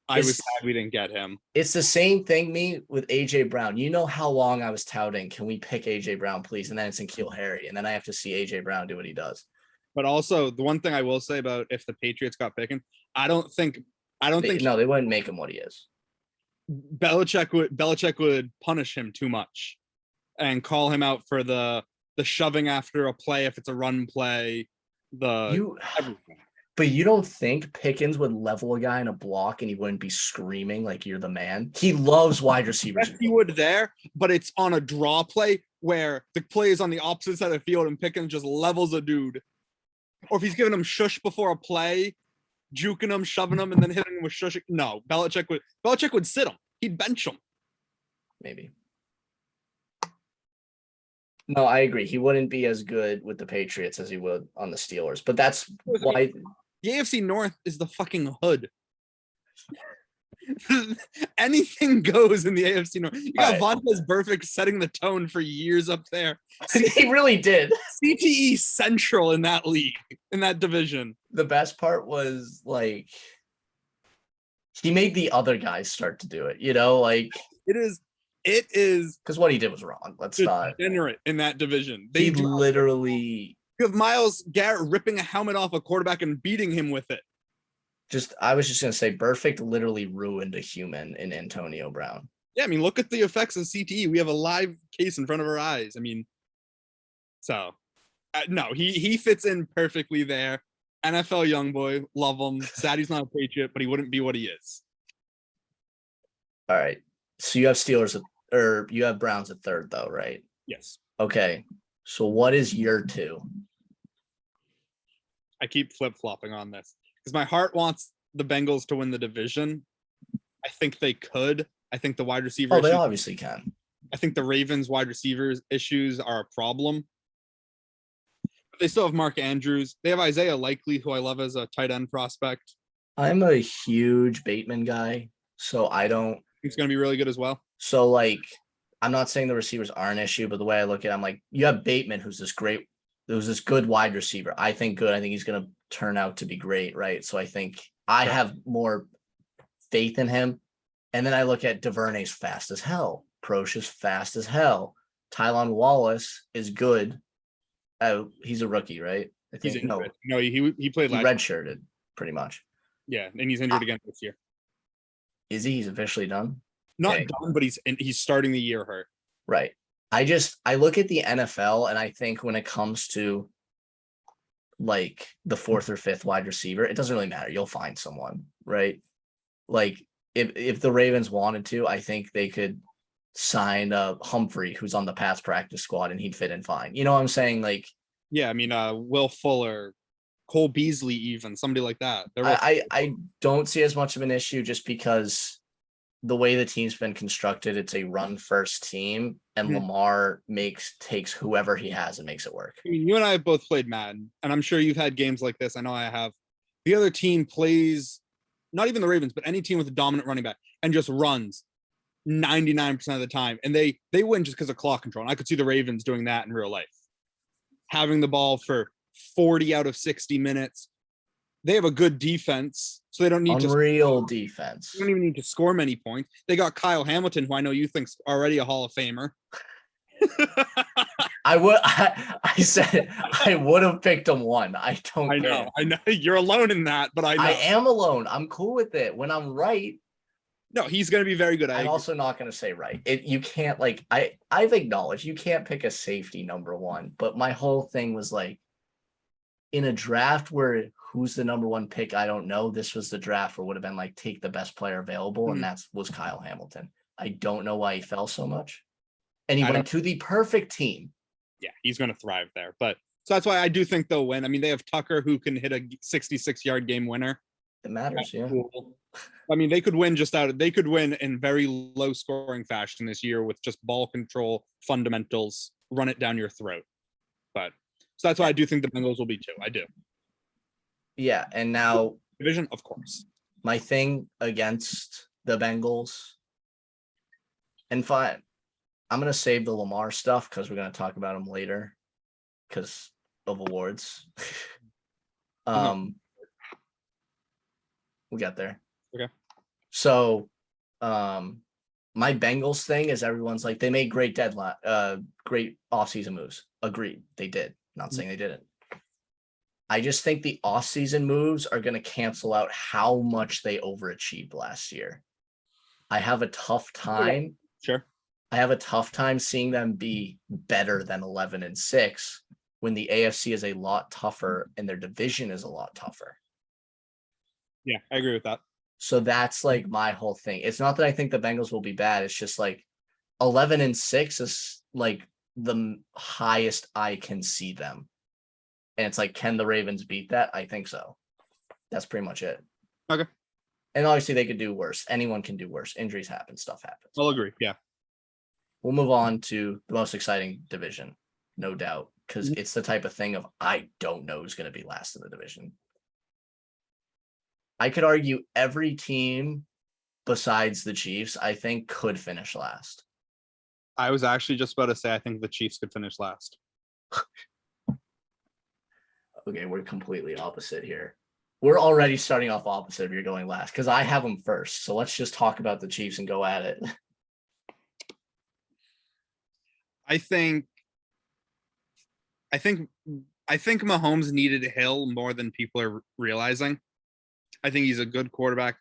I was sad we didn't get him. It's the same thing with AJ Brown. You know how long I was touting, can we pick AJ Brown, please? And then it's in N'Keal Harry. And then I have to see AJ Brown do what he does. But also the one thing I will say about if the Patriots got Pickens, I don't think they wouldn't make him what he is. Belichick would punish him too much and call him out for the shoving after a play if it's a run play, everything. But you don't think Pickens would level a guy in a block and he wouldn't be screaming like you're the man? He loves wide receivers. Yes, he would there, but it's on a draw play where the play is on the opposite side of the field and Pickens just levels a dude. Or if he's giving him shush before a play, juking him, shoving him, and then hitting him with shush. No, Belichick would sit him. He'd bench him. Maybe. No, I agree. He wouldn't be as good with the Patriots as he would on the Steelers. But that's why the AFC North is the fucking hood. Anything goes in the AFC North. You got Vontaze Burfict setting the tone for years up there. He really did. CTE Central in that league, in that division. The best part was like he made the other guys start to do it. You know, like it is because what he did was wrong. Let's not degenerate in that division. He literally. You have Myles Garrett ripping a helmet off a quarterback and beating him with it. I was just gonna say, Burfict literally ruined a human in Antonio Brown. Yeah, I mean, look at the effects of CTE. We have a live case in front of our eyes. I mean, so no, he fits in perfectly there. NFL young boy, love him. Sad he's not a Patriot, but he wouldn't be what he is. All right, so you have Steelers or you have Browns at third, though, right? Yes. Okay, so what is year 2? I keep flip-flopping on this because my heart wants the Bengals to win the division. I think they could. I think the wide receiver. They obviously can. I think the Ravens wide receivers issues are a problem. But they still have Mark Andrews. They have Isaiah Likely, who I love as a tight end prospect. I'm a huge Bateman guy, So I don't. He's going to be really good as well. So like, I'm not saying the receivers are an issue, but the way I look at it, I'm like, you have Bateman, who's this good wide receiver. I think good. I think he's going to turn out to be great, right? So I think I have more faith in him. And then I look at DuVernay's fast as hell. Prosh is fast as hell. Tylan Wallace is good. He's a rookie, right? I He's think injured. No, he played he last year. redshirted pretty much. Yeah, and he's injured again this year. Is he? He's officially done? Not Okay. done, but he's starting the year hurt. Right. I look at the NFL and I think when it comes to like the fourth or fifth wide receiver, it doesn't really matter. You'll find someone, right? Like if the Ravens wanted to, I think they could sign Humphrey, who's on the Pats practice squad, and he'd fit in fine. You know what I'm saying? Like, Yeah, I mean, Will Fuller, Cole Beasley, even somebody like that. I don't see as much of an issue just because the way the team's been constructed, it's a run first team, and Lamar takes whoever he has and makes it work. I mean, you and I have both played Madden, and I'm sure you've had games like this. I know I have. The other team plays, not even the Ravens, but any team with a dominant running back and just runs 99% of the time, and they win just because of clock control. And I could see the Ravens doing that in real life, having the ball for 40 out of 60 minutes. They have a good defense, so they don't need defense. They don't even need to score many points. They got Kyle Hamilton, who I know you think's already a Hall of Famer. I said I would have picked him one. I know you're alone in that, but I am alone. I'm cool with it. When I'm right. No, he's going to be very good. I'm also not going to say right. You can't I've acknowledged you can't pick a safety number one, but my whole thing was like, in a draft where who's the number one pick, I don't know. This was the draft where it would have been like take the best player available, and that was Kyle Hamilton. I don't know why he fell so much. And he went to the perfect team. Yeah, he's going to thrive there. But so that's why I do think they'll win. I mean, they have Tucker, who can hit a 66-yard game winner. It matters, yeah. Cool. I mean, they could win in very low scoring fashion this year with just ball control, fundamentals, run it down your throat. But so that's why I do think the Bengals will be too. I do. Yeah, and now division, of course. My thing against the Bengals, and fine, I'm gonna save the Lamar stuff because we're gonna talk about him later because of awards. We got there. Okay. So, my Bengals thing is everyone's like they made great great offseason moves. Agreed, they did. Not saying they didn't. I just think the offseason moves are going to cancel out how much they overachieved last year. I have a tough time. Sure. I have a tough time seeing them be better than 11-6 when the AFC is a lot tougher and their division is a lot tougher. Yeah, I agree with that. So that's like my whole thing. It's not that I think the Bengals will be bad. It's just like 11-6 is like the highest I can see them. And it's like, can the Ravens beat that? I think so. That's pretty much it. Okay. And obviously they could do worse. Anyone can do worse. Injuries happen. Stuff happens. I'll agree. Yeah. We'll move on to the most exciting division, no doubt, because it's the type of thing of I don't know who's going to be last in the division. I could argue every team besides the Chiefs, I think, could finish last. I was actually just about to say I think the Chiefs could finish last. Okay, we're completely opposite here. We're already starting off opposite if you're going last because I have them first. So let's just talk about the Chiefs and go at it. I think Mahomes needed Hill more than people are realizing. I think he's a good quarterback,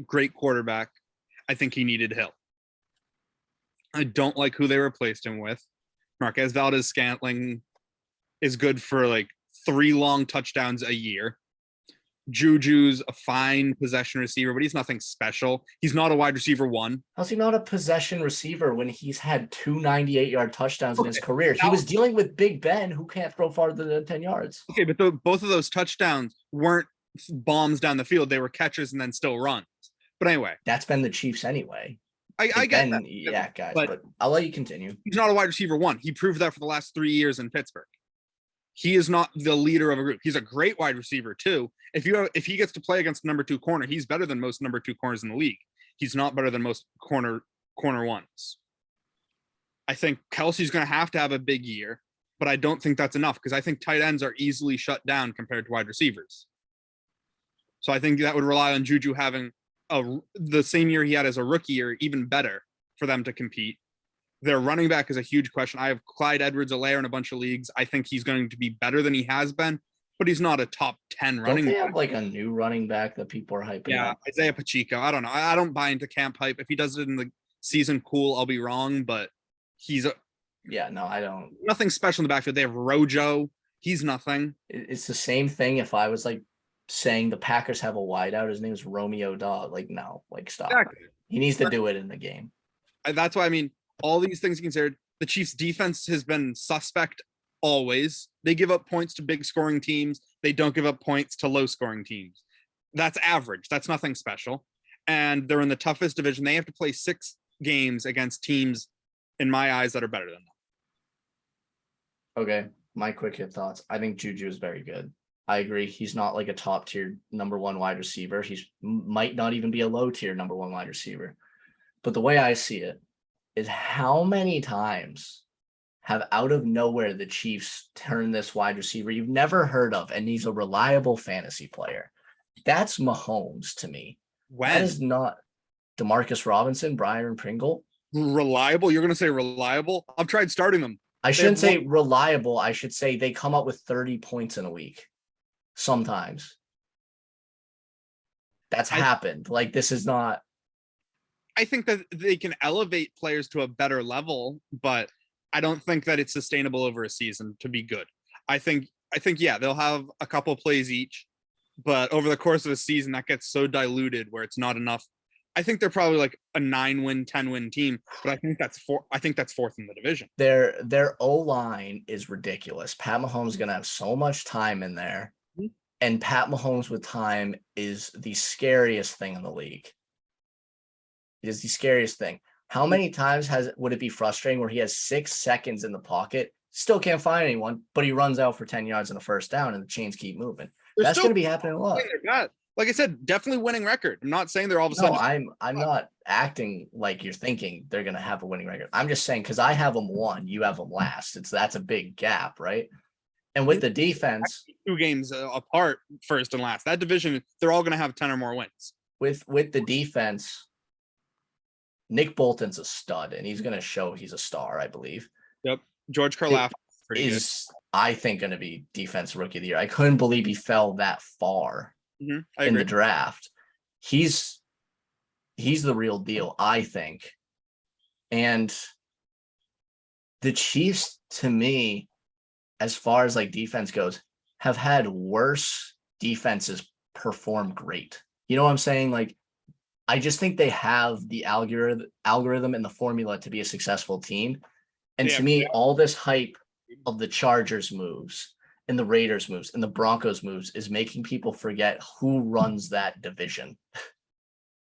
great quarterback. I think he needed Hill. I don't like who they replaced him with. Marquez Valdes-Scantling is good for like 3 long touchdowns a year. Juju's a fine possession receiver, but he's nothing special. He's not a wide receiver one. How's he not a possession receiver when he's had 2 98-yard touchdowns in his career? He was dealing with Big Ben, who can't throw farther than 10 yards. Okay, but both of those touchdowns weren't bombs down the field. They were catches and then still runs. But anyway. That's been the Chiefs anyway. I get that. Yeah, guys, but I'll let you continue. He's not a wide receiver one. He proved that for the last 3 years in Pittsburgh. He is not the leader of a group. He's a great wide receiver too. If he gets to play against the number 2 corner, he's better than most number 2 corners in the league. he's not better than most corner ones. I think Kelsey's going to have a big year, but I don't think that's enough because I think tight ends are easily shut down compared to wide receivers. So I think that would rely on Juju having the same year he had as a rookie or even better for them to compete. Their running back is a huge question. I have Clyde Edwards-Helaire in a bunch of leagues. I think he's going to be better than he has been, but he's not a top 10 Don't running they back. have like a new running back that people are hyping Yeah, up? Isaiah Pacheco. I don't know. I don't buy into camp hype. If he does it in the season, cool. I'll be wrong, but he's Yeah, no, I don't. nothing special in the backfield. They have Rojo. He's nothing. It's the same thing if I was like saying the Packers have a wideout. His name is Romeo Dog. Like, no, like stop. Exactly. He needs to do it in the game. That's why I mean, all these things considered, the Chiefs' defense has been suspect always. They give up points to big scoring teams. They don't give up points to low scoring teams. That's average. That's nothing special. And they're in the toughest division. They have to play 6 games against teams, in my eyes, that are better than them. Okay, my quick hit thoughts. I think Juju is very good. I agree. He's not like a top tier number 1 wide receiver. He's might not even be a low tier number 1 wide receiver. But the way I see it is how many times have out of nowhere the Chiefs turned this wide receiver you've never heard of, and he's a reliable fantasy player. That's Mahomes to me. When? That is not Demarcus Robinson, Byron Pringle. Reliable? You're going to say reliable? I've tried starting them. I shouldn't say reliable. I should say they come up with 30 points in a week. Sometimes. That's happened. Like, this is not. I think that they can elevate players to a better level, but I don't think that it's sustainable over a season to be good. I think, yeah, they'll have a couple plays each, but over the course of a season, that gets so diluted where it's not enough. I think they're probably like a 9-win, 10-win team, but I think that's 4th in the division. Their O-line is ridiculous. Pat Mahomes is going to have so much time in there, and Pat Mahomes with time is the scariest thing in the league. It is the scariest thing. How many times would it be frustrating where he has 6 seconds in the pocket, still can't find anyone, but he runs out for 10 yards in the first down and the chains keep moving? That's going to be happening a lot. Like I said, definitely winning record. I'm not saying they're all of a No, sudden. I'm not acting like you're thinking they're going to have a winning record. I'm just saying because I have them 1, you have them last. That's a big gap, right? And with the defense, 2 games apart, first and last. That division, they're all going to have 10 or more wins. With the defense, Nick Bolton's a stud, and he's going to show he's a star, I believe. Yep. George Karlaftis is, I think, going to be defense rookie of the year. I couldn't believe he fell that far in the draft. He's the real deal, I think. And the Chiefs, to me, as far as like defense goes, have had worse defenses perform great. You know what I'm saying? Like, I just think they have the algorithm and the formula to be a successful team. And to me, all this hype of the Chargers moves and the Raiders moves and the Broncos moves is making people forget who runs that division.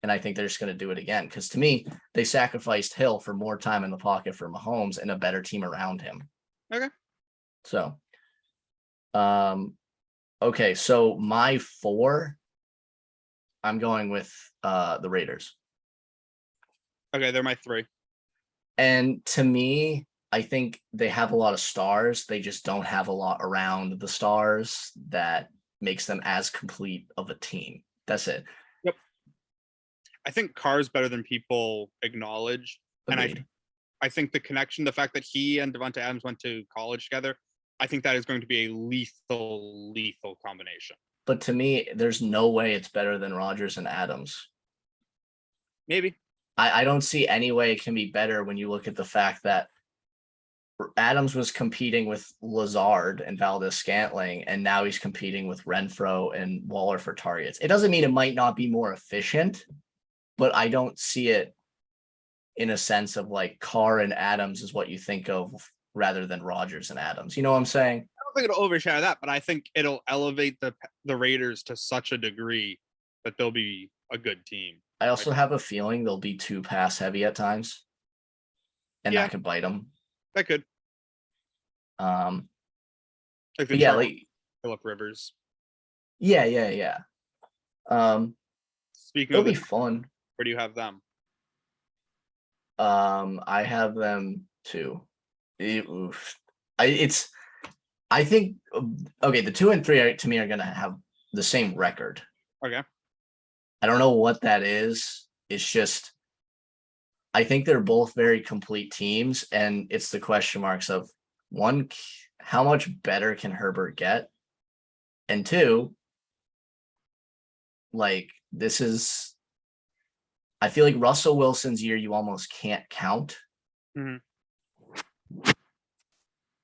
And I think they're just going to do it again. Because to me, they sacrificed Hill for more time in the pocket for Mahomes and a better team around him. Okay. So, okay. So my 4, I'm going with the Raiders. Okay, they're my 3. And to me, I think they have a lot of stars. They just don't have a lot around the stars that makes them as complete of a team. That's it. Yep. I think Carr's better than people acknowledge. Agreed. And I think the connection, the fact that he and Devonta Adams went to college together, I think that is going to be a lethal combination. But to me, there's no way it's better than Rodgers and Adams. Maybe. I don't see any way it can be better when you look at the fact that Adams was competing with Lazard and Valdez-Scantling, and now he's competing with Renfro and Waller for targets. It doesn't mean it might not be more efficient, but I don't see it in a sense of like Carr and Adams is what you think of rather than Rodgers and Adams. You know what I'm saying? I don't think it'll overshadow that, but I think it'll elevate the Raiders to such a degree that they'll be a good team. I also have a feeling they'll be too pass heavy at times, and that could bite them. That could. Like Phillip Rivers. Yeah. Speaking It'll of be fun. Where do you have them? I have them too. Oof. I think okay, the 2 and 3 to me are gonna have the same record. Okay. I don't know what that is. It's just I think they're both very complete teams, and it's the question marks of one, how much better can Herbert get? And two, like this is I feel like Russell Wilson's year you almost can't count. Mhm.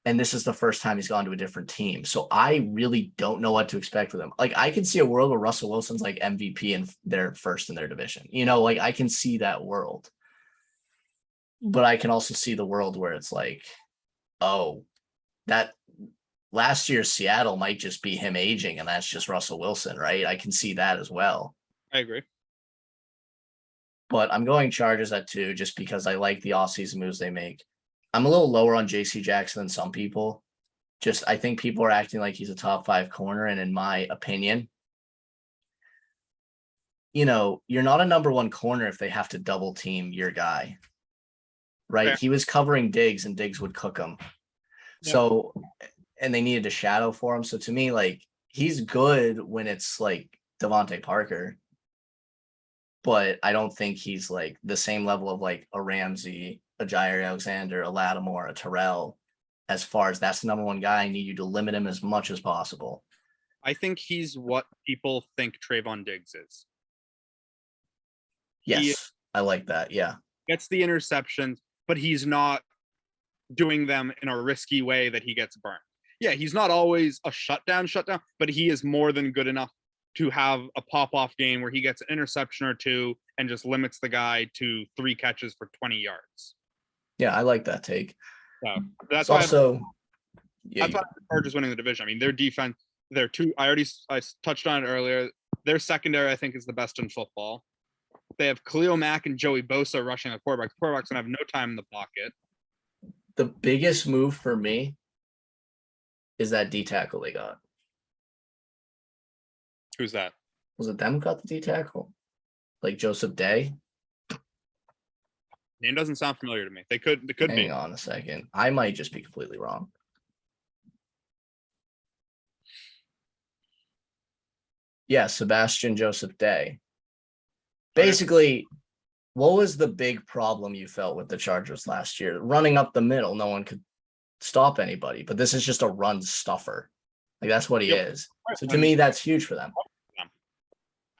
And this is the first time he's gone to a different team. So I really don't know what to expect with him. Like I can see a world where Russell Wilson's like MVP and they're first in their division. You know, like I can see that world. But I can also see the world where it's like, oh, that last year's Seattle might just be him aging and that's just Russell Wilson, right? I can see that as well. I agree. But I'm going Chargers at 2 just because I like the offseason moves they make. I'm a little lower on JC Jackson than some people. Just I think people are acting like he's a top 5 corner. And in my opinion, you know, you're not a number 1 corner if they have to double team your guy. Right. Fair. He was covering Diggs and Diggs would cook him. Yeah. So, and they needed a shadow for him. So to me, like he's good when it's like Devontae Parker. But I don't think he's like the same level of like a Ramsey, a Jair Alexander, a Lattimore, a Terrell. As far as that's the number 1 guy, I need you to limit him as much as possible. I think he's what people think Trayvon Diggs is. Yes, I like that. Yeah. Gets the interceptions, but he's not doing them in a risky way that he gets burned. Yeah, he's not always a shutdown, but he is more than good enough to have a pop-off game where he gets an interception or 2 and just limits the guy to 3 catches for 20 yards. Yeah, I like that take. So that's It's why also that's why the Chargers winning the division. I mean, their defense, their two. I touched on it earlier. Their secondary, I think, is the best in football. They have Khalil Mack and Joey Bosa rushing the quarterbacks. Quarterbacks gonna have no time in the pocket. the biggest move for me is that D tackle they got. Who's that? Was it them who got the D tackle? Like Joseph Day? Name doesn't sound familiar to me. They could Hang be. on a second. I might just be completely wrong. Yeah, Sebastian Joseph Day. Basically, what was the big problem you felt with the Chargers last year? Running up the middle, no one could stop anybody, but this is just a run stuffer. Like that's what he is. So to me, that's huge for them.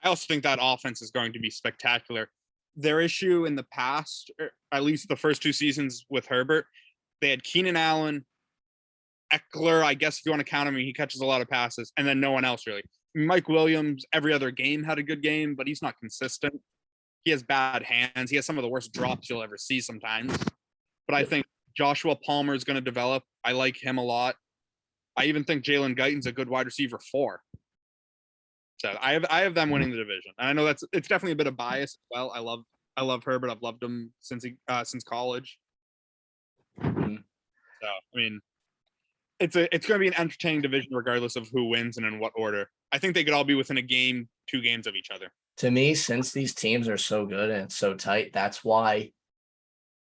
I also think that offense is going to be spectacular. Their issue in the past, or at least the first 2 seasons with Herbert, they had Keenan Allen, Eckler. I guess if you want to count him, he catches a lot of passes, and then no one else really. Mike Williams, every other game had a good game, but he's not consistent. He has bad hands. He has some of the worst drops you'll ever see sometimes. But I think Joshua Palmer is going to develop. I like him a lot. I even think Jalen Guyton's a good wide receiver 4. So I have them winning the division. And I know it's definitely a bit of bias as well. I love Herbert. I've loved him since college. Mhm. So I mean, it's going to be an entertaining division regardless of who wins and in what order. I think they could all be within a game, 2 games of each other. To me, since these teams are so good and it's so tight, that's why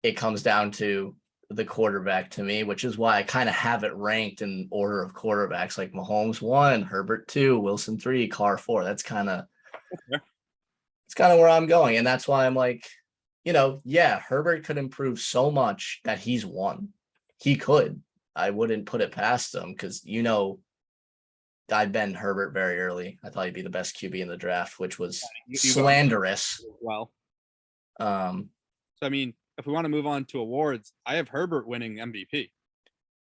it comes down to the quarterback to me, which is why I kind of have it ranked in order of quarterbacks, like Mahomes 1, Herbert 2, Wilson 3, Carr 4. That's kind of it's kind of where I'm going. And that's why I'm like, you know, yeah, Herbert could improve so much that he's 1. He could. I wouldn't put it past him because, you know, I banned Herbert very early. I thought he'd be the best QB in the draft, which was slanderous. Well, So I mean, if we want to move on to awards, I have Herbert winning MVP.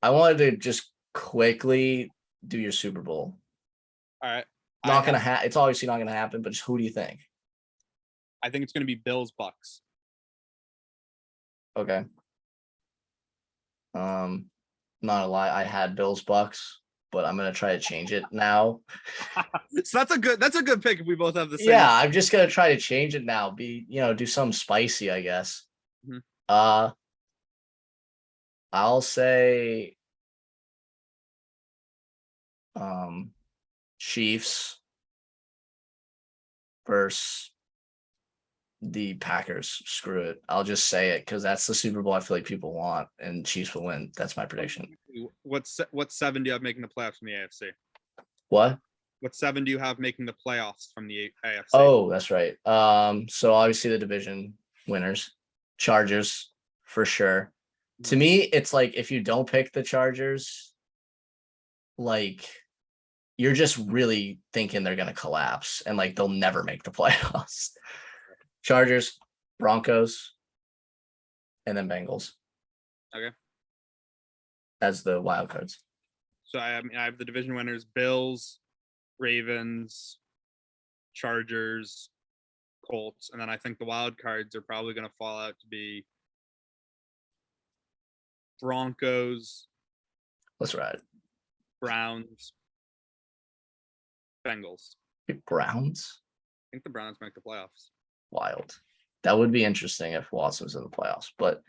I wanted to just quickly do your Super Bowl. All right. Not gonna happen. It's obviously not gonna happen, but just who do you think? I think it's going to be Bills Bucks. Okay. Not a lie. I had Bills Bucks, but I'm gonna try to change it now. So that's a good pick if we both have the same. Yeah, I'm just gonna try to change it now. Do something spicy, I guess. Mhm. I'll say Chiefs versus the Packers. Screw it. I'll just say it because that's the Super Bowl I feel like people want, and Chiefs will win. That's my prediction. What 7 do you have making the playoffs from the AFC? What? What 7 do you have making the playoffs from the AFC? Oh, that's right. So obviously the division winners, Chargers for sure. To me, it's like if you don't pick the Chargers, like you're just really thinking they're gonna collapse and like they'll never make the playoffs. Chargers, Broncos, and then Bengals. Okay. As the wild cards. So I have the division winners: Bills, Ravens, Chargers, Colts, and then I think the wild cards are probably going to fall out to be Broncos, Let's ride. Browns, Bengals. Browns? I think the Browns make the playoffs. Wild. That would be interesting if Watson's in the playoffs. But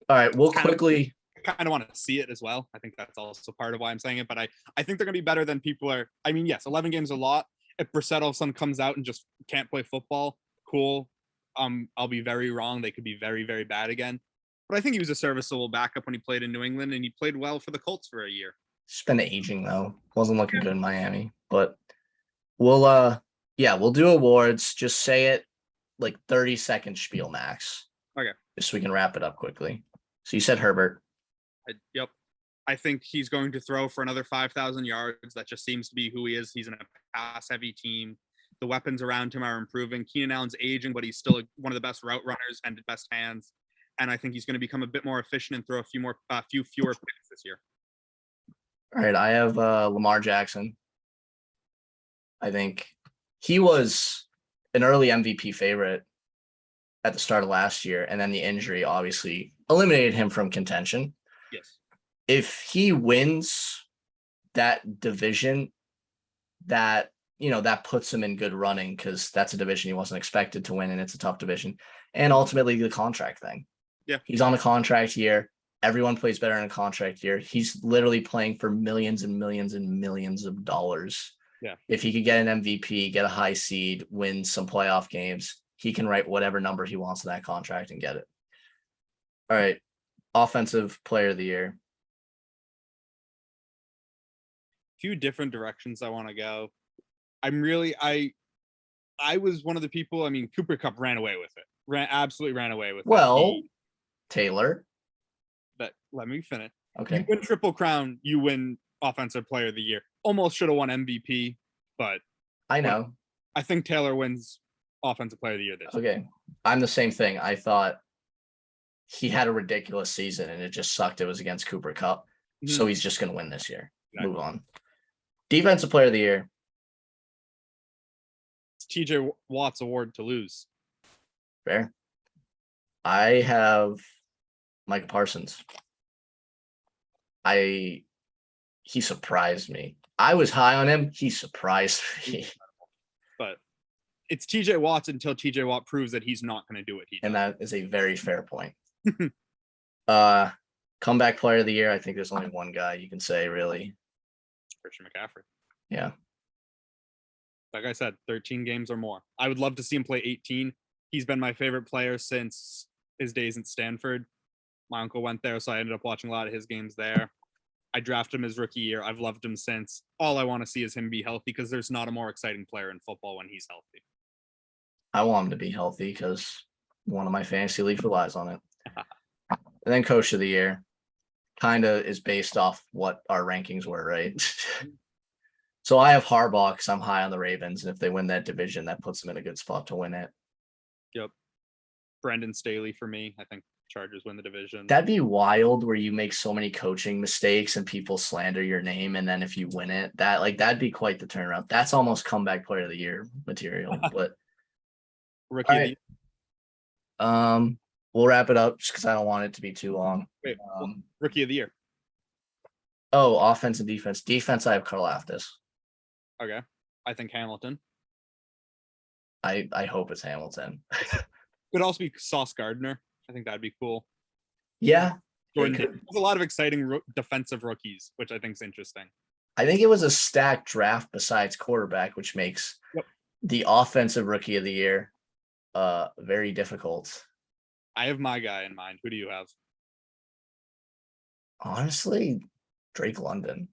all right, we'll quickly. I kind of want to see it as well. I think that's also part of why I'm saying it. But I think they're going to be better than people are. I mean, yes, 11 games a lot. If Brissett all of a sudden comes out and just can't play football, cool. I'll be very wrong. They could be very, very bad again. But I think he was a serviceable backup when he played in New England, and he played well for the Colts for a year. It's been aging though. Wasn't looking good in Miami. But we'll do awards. Just say it like 30-second spiel max. Okay. Just so we can wrap it up quickly. So you said Herbert. Yep. I think he's going to throw for another 5,000 yards. That just seems to be who he is. He's in a pass-heavy team. The weapons around him are improving. Keenan Allen's aging, but he's still one of the best route runners and best hands. And I think he's going to become a bit more efficient and throw a few fewer picks this year. All right, I have Lamar Jackson. I think he was an early MVP favorite at the start of last year, and then the injury obviously eliminated him from contention. Yes. If he wins that division, that puts him in good running because that's a division he wasn't expected to win, and it's a tough division. And ultimately the contract thing. Yeah. He's on a contract year. Everyone plays better in a contract year. He's literally playing for millions and millions and millions of dollars. Yeah. If he could get an MVP, get a high seed, win some playoff games, he can write whatever number he wants in that contract and get it. All right. Offensive player of the year. Few different directions I want to go. I was one of the people. I mean, Cooper Kupp ran away with it. Absolutely ran away with it. Taylor. But let me finish. Okay. You win Triple Crown, you win Offensive Player of the Year. Almost should have won MVP, but I know. I think Taylor wins Offensive Player of the Year this year. Okay. I'm the same thing. I thought he had a ridiculous season and it just sucked. It was against Cooper Kupp. Mhm. So he's just going to win this year. Exactly. Move on. Defensive Player of the Year. It's TJ Watt's award to lose. Fair. I have Micah Parsons. He surprised me. I was high on him. He surprised me. But it's TJ Watt until TJ Watt proves that he's not going to do it. And that is a very fair point. Comeback Player of the Year. I think there's only one guy you can say, really. Christian McCaffrey. Yeah. Like I said, 13 games or more. I would love to see him play 18. He's been my favorite player since his days at Stanford. My uncle went there, so I ended up watching a lot of his games there. I drafted him his rookie year. I've loved him since. All I want to see is him be healthy because there's not a more exciting player in football when he's healthy. I want him to be healthy because one of my fantasy leagues relies on it. And then Coach of the Year kind of is based off what our rankings were, right? So I have Harbaugh because I'm high on the Ravens, and if they win that division, that puts them in a good spot to win it. Yep. Brendan Staley for me. I think Chargers win the division. That'd be wild where you make so many coaching mistakes and people slander your name, and then if you win it, that'd be quite the turnaround. That's almost comeback player of the year material. But Rookie of the year. We'll wrap it up just because I don't want it to be too long. Wait, Rookie of the Year. Oh, offense and defense. Defense, I have Karlaftis. Okay. I think Hamilton. I hope it's Hamilton. Could also be Sauce Gardner. I think that'd be cool. Yeah. There's a lot of exciting defensive rookies, which I think is interesting. I think it was a stacked draft besides quarterback, which makes the offensive rookie of the year very difficult. I have my guy in mind. Who do you have? Honestly, Drake London.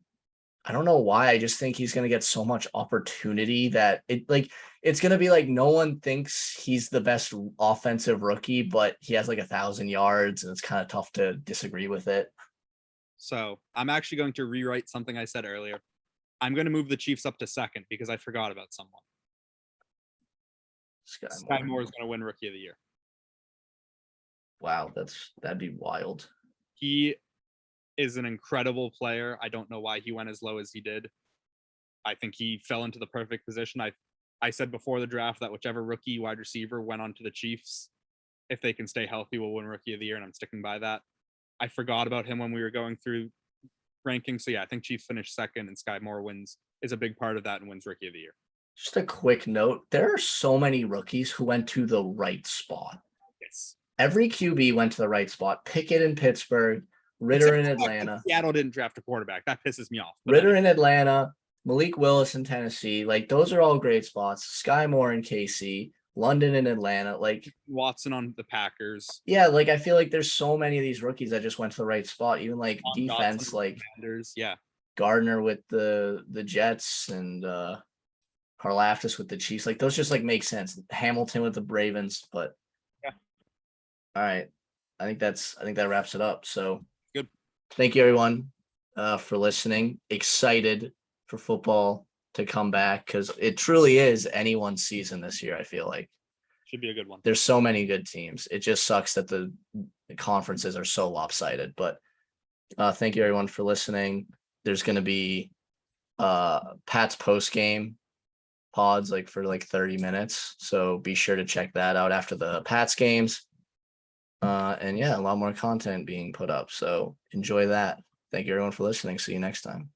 I don't know why. I just think he's gonna get so much opportunity that it's gonna be like no one thinks he's the best offensive rookie, but he has like 1,000 yards, and it's kind of tough to disagree with it. So I'm actually going to rewrite something I said earlier. I'm going to move the Chiefs up to second because I forgot about someone. Sky Moore is going to win Rookie of the Year. Wow, that'd be wild. He is an incredible player. I don't know why he went as low as he did. I think he fell into the perfect position. I said before the draft that whichever rookie wide receiver went on to the Chiefs, if they can stay healthy, will win Rookie of the Year, and I'm sticking by that. I forgot about him when we were going through rankings. So yeah, I think Chiefs finished second, and Sky Moore is a big part of that and wins Rookie of the Year. Just a quick note: there are so many rookies who went to the right spot. Yes. Every QB went to the right spot. Pickett in Pittsburgh, Ritter in Atlanta. Seattle didn't draft a quarterback. That pisses me off. Ritter in Atlanta, Malik Willis in Tennessee. Like, those are all great spots. Sky Moore in KC, London in Atlanta. Like, Watson on the Packers. yeah, like I feel like there's so many of these rookies that just went to the right spot. Even like John defense, Johnson, like Commanders. Yeah. Gardner with the Jets and Karlaftis with the Chiefs. Like, those just like make sense. Hamilton with the Ravens, but yeah. All right. I think that wraps it up. So good. Thank you everyone for listening. Excited for football to come back because it truly is anyone's season this year. I feel like should be a good one. There's so many good teams. It just sucks that the conferences are so lopsided. But thank you everyone for listening. There's going to be Pat's post game pods like for like 30 minutes. So be sure to check that out after the Pats games. And yeah, a lot more content being put up. So enjoy that. Thank you everyone for listening. See you next time.